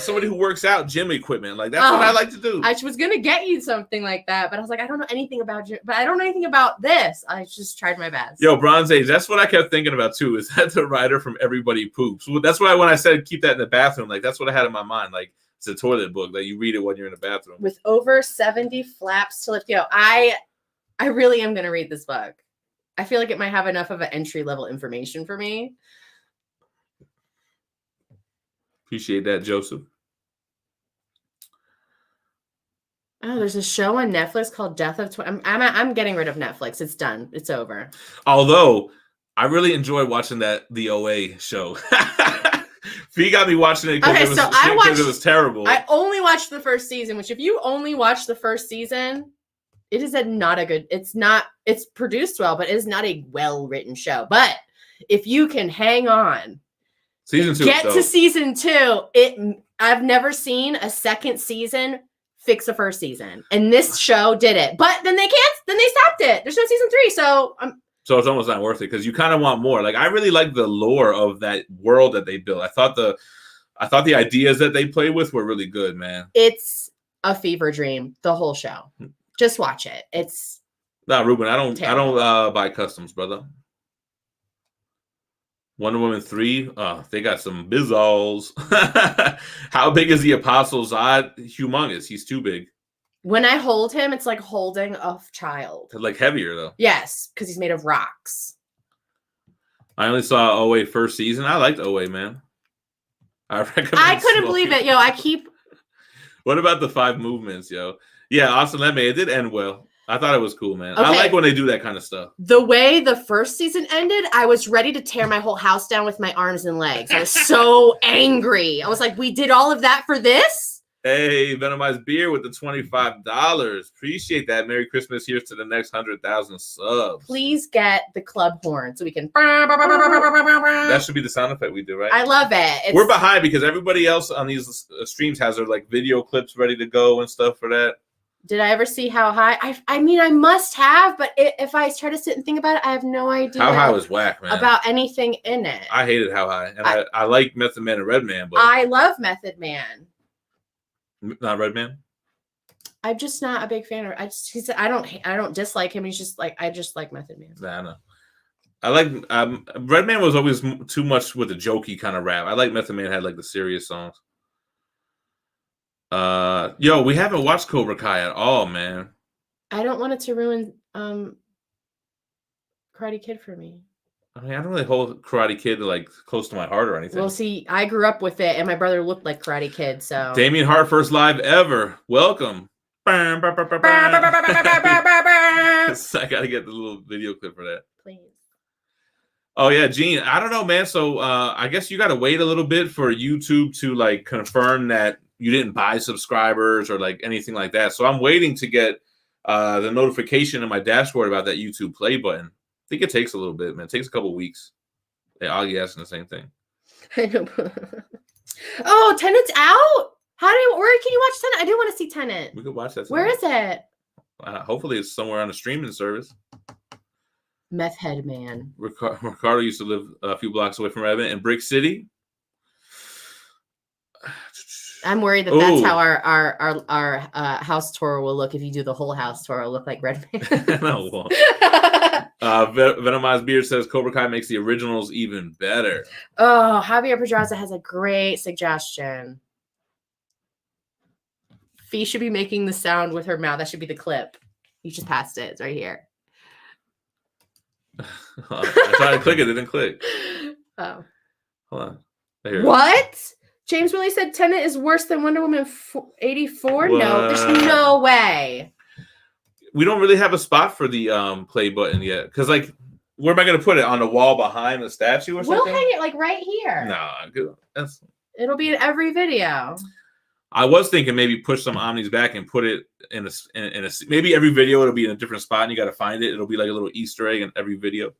somebody who works out gym equipment. Like that's what I like to do. I was gonna get you something like that, but I was like, I don't know anything about gym, but I don't know anything about this. I just tried my best. Yo, Bronze Age. That's what I kept thinking about too. Is that the writer from Everybody Poops? Well, that's why when I said keep that in the bathroom, like that's what I had in my mind. Like it's a toilet book that you read it when you're in the bathroom. With over 70 flaps to lift. Yo, I really am gonna read this book. I feel like it might have enough of an entry level information for me. Appreciate that, Joseph. Oh, there's a show on Netflix called Death of. I'm getting rid of Netflix. It's done. It's over. Although I really enjoyed watching the OA show. Fee got me watching it because it was terrible. I only watched the first season. Which, if you only watch the first season, it is not a good. It's produced well, but it is not a well written show. But if you can hang on. Season 2. Get to season 2. I've never seen a second season fix a first season, and this show did it. But then they stopped it. There's no season 3, so it's almost not worth it because you kind of want more. Like I really like the lore of that world that they built. I thought the ideas that they played with were really good, man. It's a fever dream. The whole show. Just watch it. It's Ruben. I don't buy customs, brother. Wonder Woman 3, they got some bizzles. How big is the Apostle Zod? Humongous. He's too big. When I hold him, it's like holding a child. Like heavier though. Yes, because he's made of rocks. I only saw OA first season. I liked OA, man. I couldn't believe it, yo. What about the 5 movements, yo? Yeah, Austin Lemay. It did end well. I thought it was cool, man. Okay. I like when they do that kind of stuff. The way the first season ended, I was ready to tear my whole house down with my arms and legs. I was so angry. I was like, we did all of that for this? Hey, Venomized Beer with the $25. Appreciate that. Merry Christmas. Here's to the next 100,000 subs. Please get the club horn so we can. That should be the sound effect we do, right? I love it. We're behind because everybody else on these streams has their like video clips ready to go and stuff for that. Did I ever see How High? I mean, I must have, but if I try to sit and think about it, I have no idea. How High was whack, man. About anything in it. I hated How High, and I like Method Man and Redman, but I love Method Man. Not Redman. I'm just not a big fan of. I don't dislike him. He's just like I just like Method Man. Nah, I know. I like Redman was always too much with the jokey kind of rap. I like Method Man had like the serious songs. Yo, we haven't watched Cobra Kai at all, man. I don't want it to ruin Karate Kid for me. I mean, I don't really hold Karate Kid like close to my heart or anything. Well, see, I grew up with it, and my brother looked like Karate Kid, so. Damien Hart first live ever. Welcome. I gotta get the little video clip for that. Please. Oh yeah, Gene. I don't know, man. So I guess you gotta wait a little bit for YouTube to like confirm that you didn't buy subscribers or like anything like that. So I'm waiting to get the notification in my dashboard about that YouTube play button. I think it takes a little bit, man. It takes a couple of weeks. Yeah, Augie asking the same thing. I know. Oh, Tenet's out? Where can you watch Tenet? I do want to see Tenet. We could watch that. Where is it? Hopefully it's somewhere on a streaming service. Meth Head Man. Ricardo used to live a few blocks away from Redmond in Brick City. I'm worried that that's how our house tour will look. If you do the whole house tour, it'll look like Red Man. No, it won't. Venomized Beard says Cobra Kai makes the originals even better. Oh, Javier Pedraza has a great suggestion. Fee should be making the sound with her mouth. That should be the clip. You just passed it. It's right here. I tried to click it. It didn't click. Oh. Hold on. There. What? James Willie said Tenet is worse than Wonder Woman 84? What? No, there's no way. We don't really have a spot for the play button yet. Because, like, where am I going to put it? On the wall behind the statue or something? We'll hang it, like, right here. Nah. It'll be in every video. I was thinking maybe push some Omnis back and put it in a maybe every video it'll be in a different spot and you got to find it. It'll be like a little Easter egg in every video.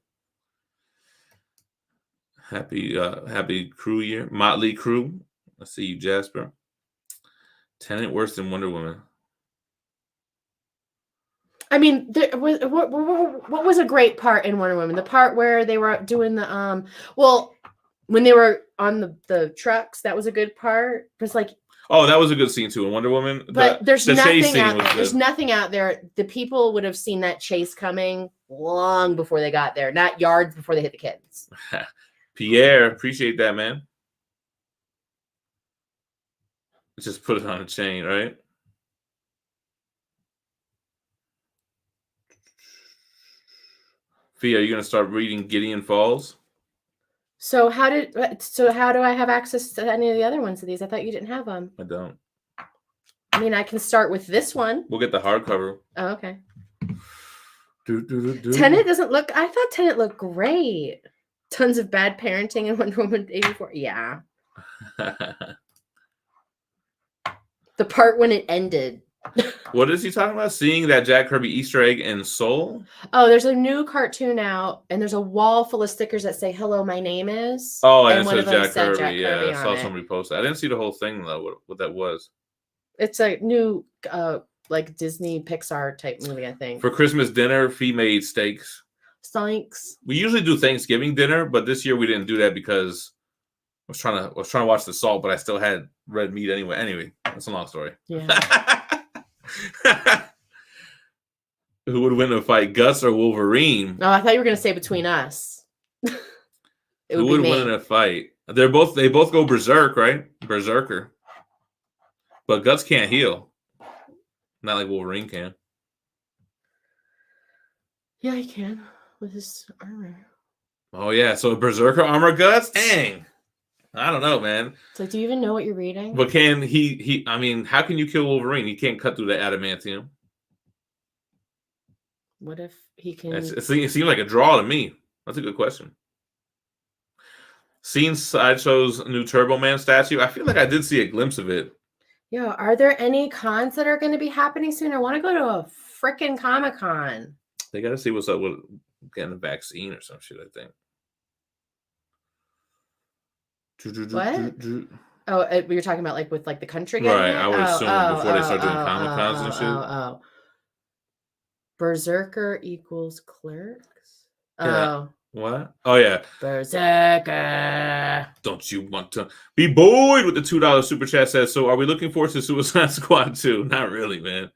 Happy crew year. Motley Crew. I see you, Jasper. Tenet worse than Wonder Woman. I mean, what was a great part in Wonder Woman? The part where they were doing the when they were on the trucks, that was a good part. It was like, oh, that was a good scene too in Wonder Woman. But there's nothing out there. Good. There's nothing out there. The people would have seen that chase coming long before they got there, not yards before they hit the kids. Pierre, appreciate that, man. Just put it on a chain, right? Fee, are you gonna start reading Gideon Falls? So how do I have access to any of the other ones of these? I thought you didn't have them. I don't. I mean, I can start with this one. We'll get the hardcover. Oh, okay. Tenet doesn't look. I thought Tenet looked great. Tons of bad parenting in Wonder Woman 84. Yeah. The part when it ended. What is he talking about? Seeing that Jack Kirby Easter egg in Soul? Oh, there's a new cartoon out, and there's a wall full of stickers that say "Hello, my name is." Oh, and it one says of them Jack said Kirby. Jack Yeah, Kirby I saw on it. somebody post that. I didn't see the whole thing though. What that was? It's a new like Disney Pixar type movie, I think. For Christmas dinner, Fee made steaks. Thanks. We usually do Thanksgiving dinner, but this year we didn't do that because I was trying to watch the salt, but I still had red meat anyway. Anyway, that's a long story. Yeah. Who would win a fight, Gus or Wolverine? Oh, I thought you were gonna say between us. It Who would would be win in me. a fight? They both go berserk, right? Berserker. But Guts can't heal. Not like Wolverine can. Yeah, he can with his armor. Oh yeah, so Berserker armor Guts? Dang. I don't know, man. It's like, do you even know what you're reading? But can he I mean, how can you kill Wolverine? He can't cut through the adamantium. What if he can? It seems like a draw to me. That's a good question. Seen Sideshow's new Turbo Man statue? I feel like I did see a glimpse of it. Yo, are there any cons that are going to be happening soon? I want to go to a freaking Comic-Con. They got to see what's up with getting a vaccine or some shit, I think. What? Oh, you're talking about like with like the country getting Right, it? I would assume before they start doing oh, Comic-Cons and shit. Oh. Berserker equals clerks? Yeah. Oh. What? Oh, yeah. Berserker. Don't you want to be buoyed with the $2 super chat says, so are we looking forward to Suicide Squad 2? Not really, man.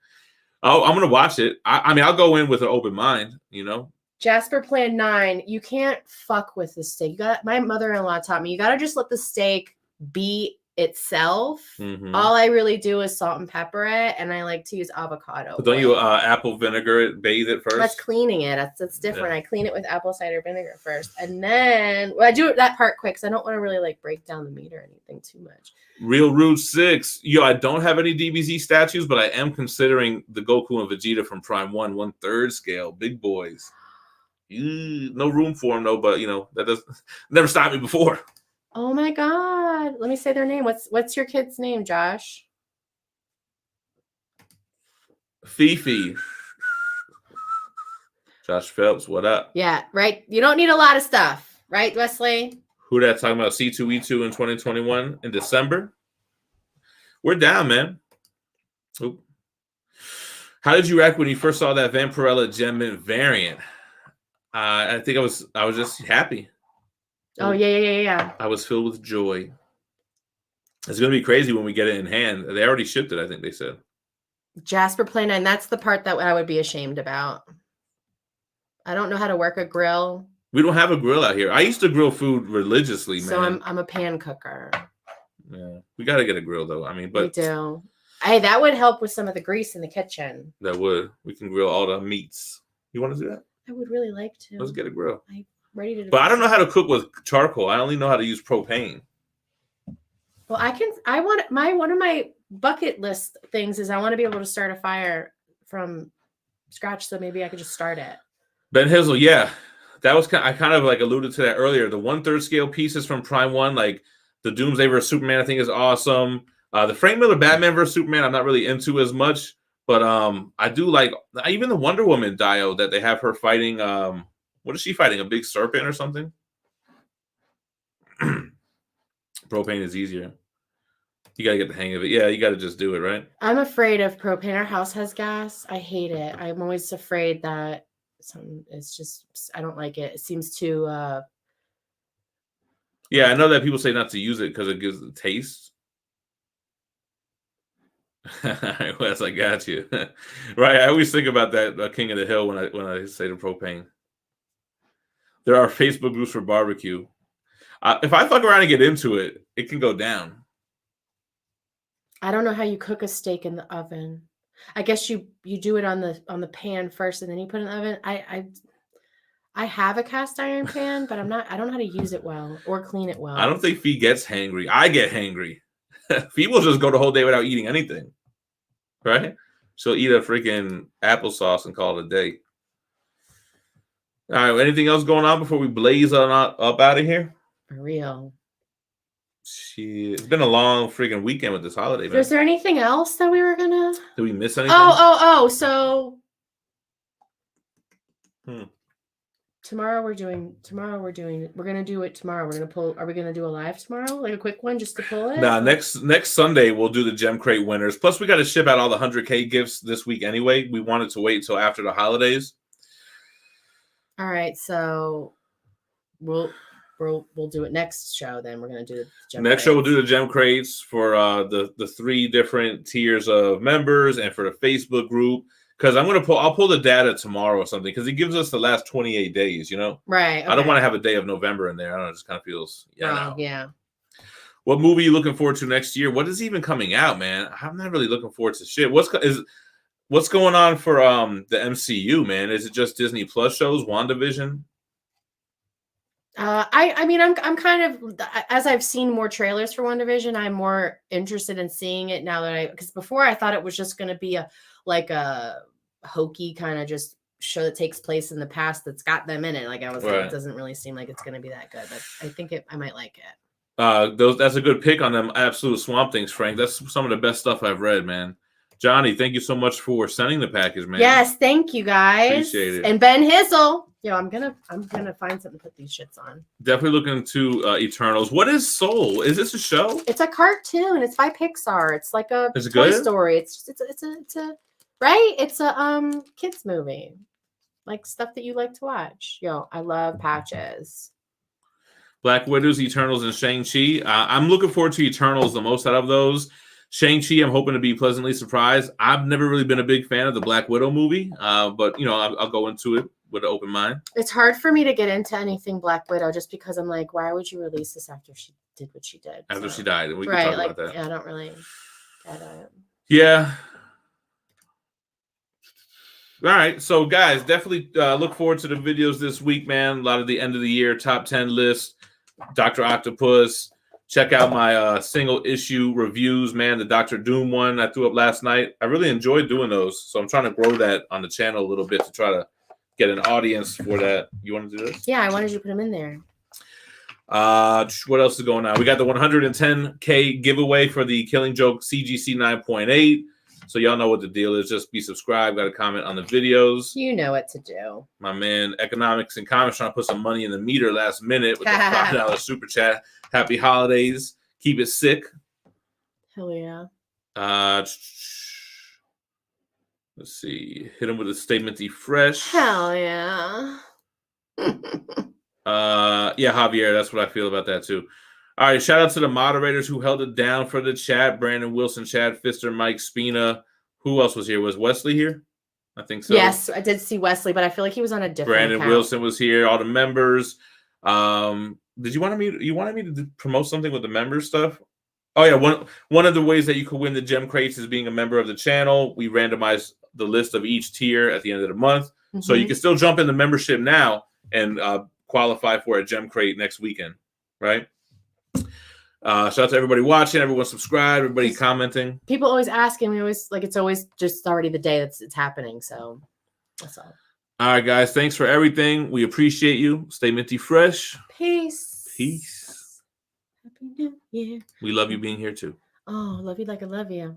Oh, I'm going to watch it. I mean, I'll go in with an open mind, you know? Jasper Plan 9, you can't fuck with the steak. My mother-in-law taught me, you got to just let the steak be itself. Mm-hmm. All I really do is salt and pepper it, and I like to use avocado. But don't you apple vinegar it, bathe it first? That's cleaning it. That's different. Yeah. I clean it with apple cider vinegar first, and then I do that part quick because I don't want to really like break down the meat or anything too much. Real Rude 6. Yo, I don't have any DBZ statues, but I am considering the Goku and Vegeta from Prime 1/3 scale. Big boys. No room for them, though, but, you know, that does never stopped me before. Oh, my God. Let me say their name. What's your kid's name, Josh? Fifi. Josh Phelps, what up? Yeah, right. You don't need a lot of stuff, right, Wesley? Who that talking about C2E2 in 2021 in December? We're down, man. Oop. How did you react when you first saw that Vampirella Gem Mint variant? I think I was just happy. Oh, yeah. I was filled with joy. It's going to be crazy when we get it in hand. They already shipped it, I think they said. Jasper Plan 9, that's the part that I would be ashamed about. I don't know how to work a grill. We don't have a grill out here. I used to grill food religiously, man. So I'm a pan cooker. Yeah, we got to get a grill, though. I mean, but we do. Hey, that would help with some of the grease in the kitchen. That would. We can grill all the meats. You want to do that? I would really like to. Let's get a grill. I'm ready to do But I don't know how to cook with charcoal. I only know how to use propane. Well, one of my bucket list things is I want to be able to start a fire from scratch, so maybe I could just start it. Ben Hizzle, yeah. That was I kind of like alluded to that earlier. The 1/3 scale pieces from Prime 1, like the Doomsday vs. Superman, I think is awesome. The Frank Miller Batman vs. Superman, I'm not really into as much, but I do like even the Wonder Woman diode that they have her fighting. What is she fighting? A big serpent or something? Propane is easier. You got to get the hang of it. Yeah, you got to just do it, right? I'm afraid of propane. Our house has gas. I hate it. I'm always afraid that it's just, I don't like it. It seems too. Yeah, I know that people say not to use it because it gives the taste. All right, Wes, I got you. Right, I always think about that King of the Hill when I say the propane. There are Facebook groups for barbecue. If I fuck around and get into it, it can go down. I don't know how you cook a steak in the oven. I guess you do it on the pan first and then you put it in the oven. I have a cast iron pan, but I don't know how to use it well or clean it well. I don't think Fee gets hangry. I get hangry. Fee will just go the whole day without eating anything. Right? She'll eat a freaking applesauce and call it a day. All right, anything else going on before we blaze up out of here? For real. Shit. It's been a long freaking weekend with this holiday, man. Was there anything else that we were gonna? Did we miss anything? So tomorrow we're gonna do it tomorrow. Are we gonna do a live tomorrow? Like a quick one just to pull it? Nah, next Sunday we'll do the Gem Crate winners. Plus we got to ship out all the 100K gifts this week anyway. We wanted to wait until after the holidays. All right, so we'll do it next show. Then we're gonna do the Gem next crates. show. We'll do the Gem Crates for the 3 different tiers of members and for the Facebook group. Because I'll pull the data tomorrow or something because it gives us the last 28 days, you know? Right. I don't want to have a day of November in there. I don't know, it just kind of feels, Yeah. What movie are you looking forward to next year? What is even coming out, man? I'm not really looking forward to shit. What's going on for the MCU, man? Is it just Disney Plus shows, WandaVision? I mean, I'm kind of, as I've seen more trailers for WandaVision, I'm more interested in seeing it now that because before I thought it was just going to be a hokey kind of just show that takes place in the past that's got them in it. Like I was like, it doesn't really seem like it's going to be that good, but I think I might like it. That's a good pick on them absolute Swamp Things, Frank. That's some of the best stuff I've read, man. Johnny, thank you so much for sending the package, man. Yes, thank you guys. Appreciate it. And Ben Hizzle. Yo, I'm gonna find something to put these shits on. Definitely looking to Eternals. What is Soul? Is this a show? It's a cartoon. It's by Pixar. It's like a Is it Toy good? Story. It's a right. It's a kids movie, like stuff that you like to watch. Yo, I love Patches. Black Widows, Eternals, and Shang-Chi. I'm looking forward to Eternals the most out of those. Shang-Chi, I'm hoping to be pleasantly surprised. I've never really been a big fan of the Black Widow movie, but, you know, I'll go into it with an open mind. It's hard for me to get into anything Black Widow just because I'm like, why would you release this after she did what she did? After she died, and we right, can talk like, about that. Yeah, I don't really get it. Yeah. All right, so guys, definitely look forward to the videos this week, man. A lot of the end of the year top 10 list, Dr. Octopus. Check out my single issue reviews, man. The Dr. Doom one I threw up last night. I really enjoyed doing those, so I'm trying to grow that on the channel a little bit to try to get an audience for that. You want to do this? Yeah, I wanted you to put them in there. What else is going on? We got the 110K giveaway for the Killing Joke CGC 9.8. So y'all know what the deal is. Just be subscribed. Got a comment on the videos. You know what to do. My man, Economics and Comments, trying to put some money in the meter last minute with the $5 super chat. Happy holidays. Keep it sick. Hell yeah. Let's see. Hit him with a statement fresh. Hell yeah. Yeah, Javier, that's what I feel about that too. All right, shout out to the moderators who held it down for the chat. Brandon Wilson, Chad Pfister, Mike Spina. Who else was here? Was Wesley here? I think so. Yes, I did see Wesley, but I feel like he was on a different Brandon account. Wilson was here. All the members. Did you wanted me to promote something with the members stuff? Oh yeah, one of the ways that you could win the gem crates is being a member of the channel. We randomize the list of each tier at the end of the month, so you can still jump in the membership now and qualify for a gem crate next weekend, right? Shout out to everybody watching, everyone subscribed, everybody commenting. People always ask, and we always like it's always just already the day it's happening. So that's all. All right, guys, thanks for everything. We appreciate you. Stay minty fresh. Peace. Peace. Happy New Year. We love you being here too. Oh, love you like I love you.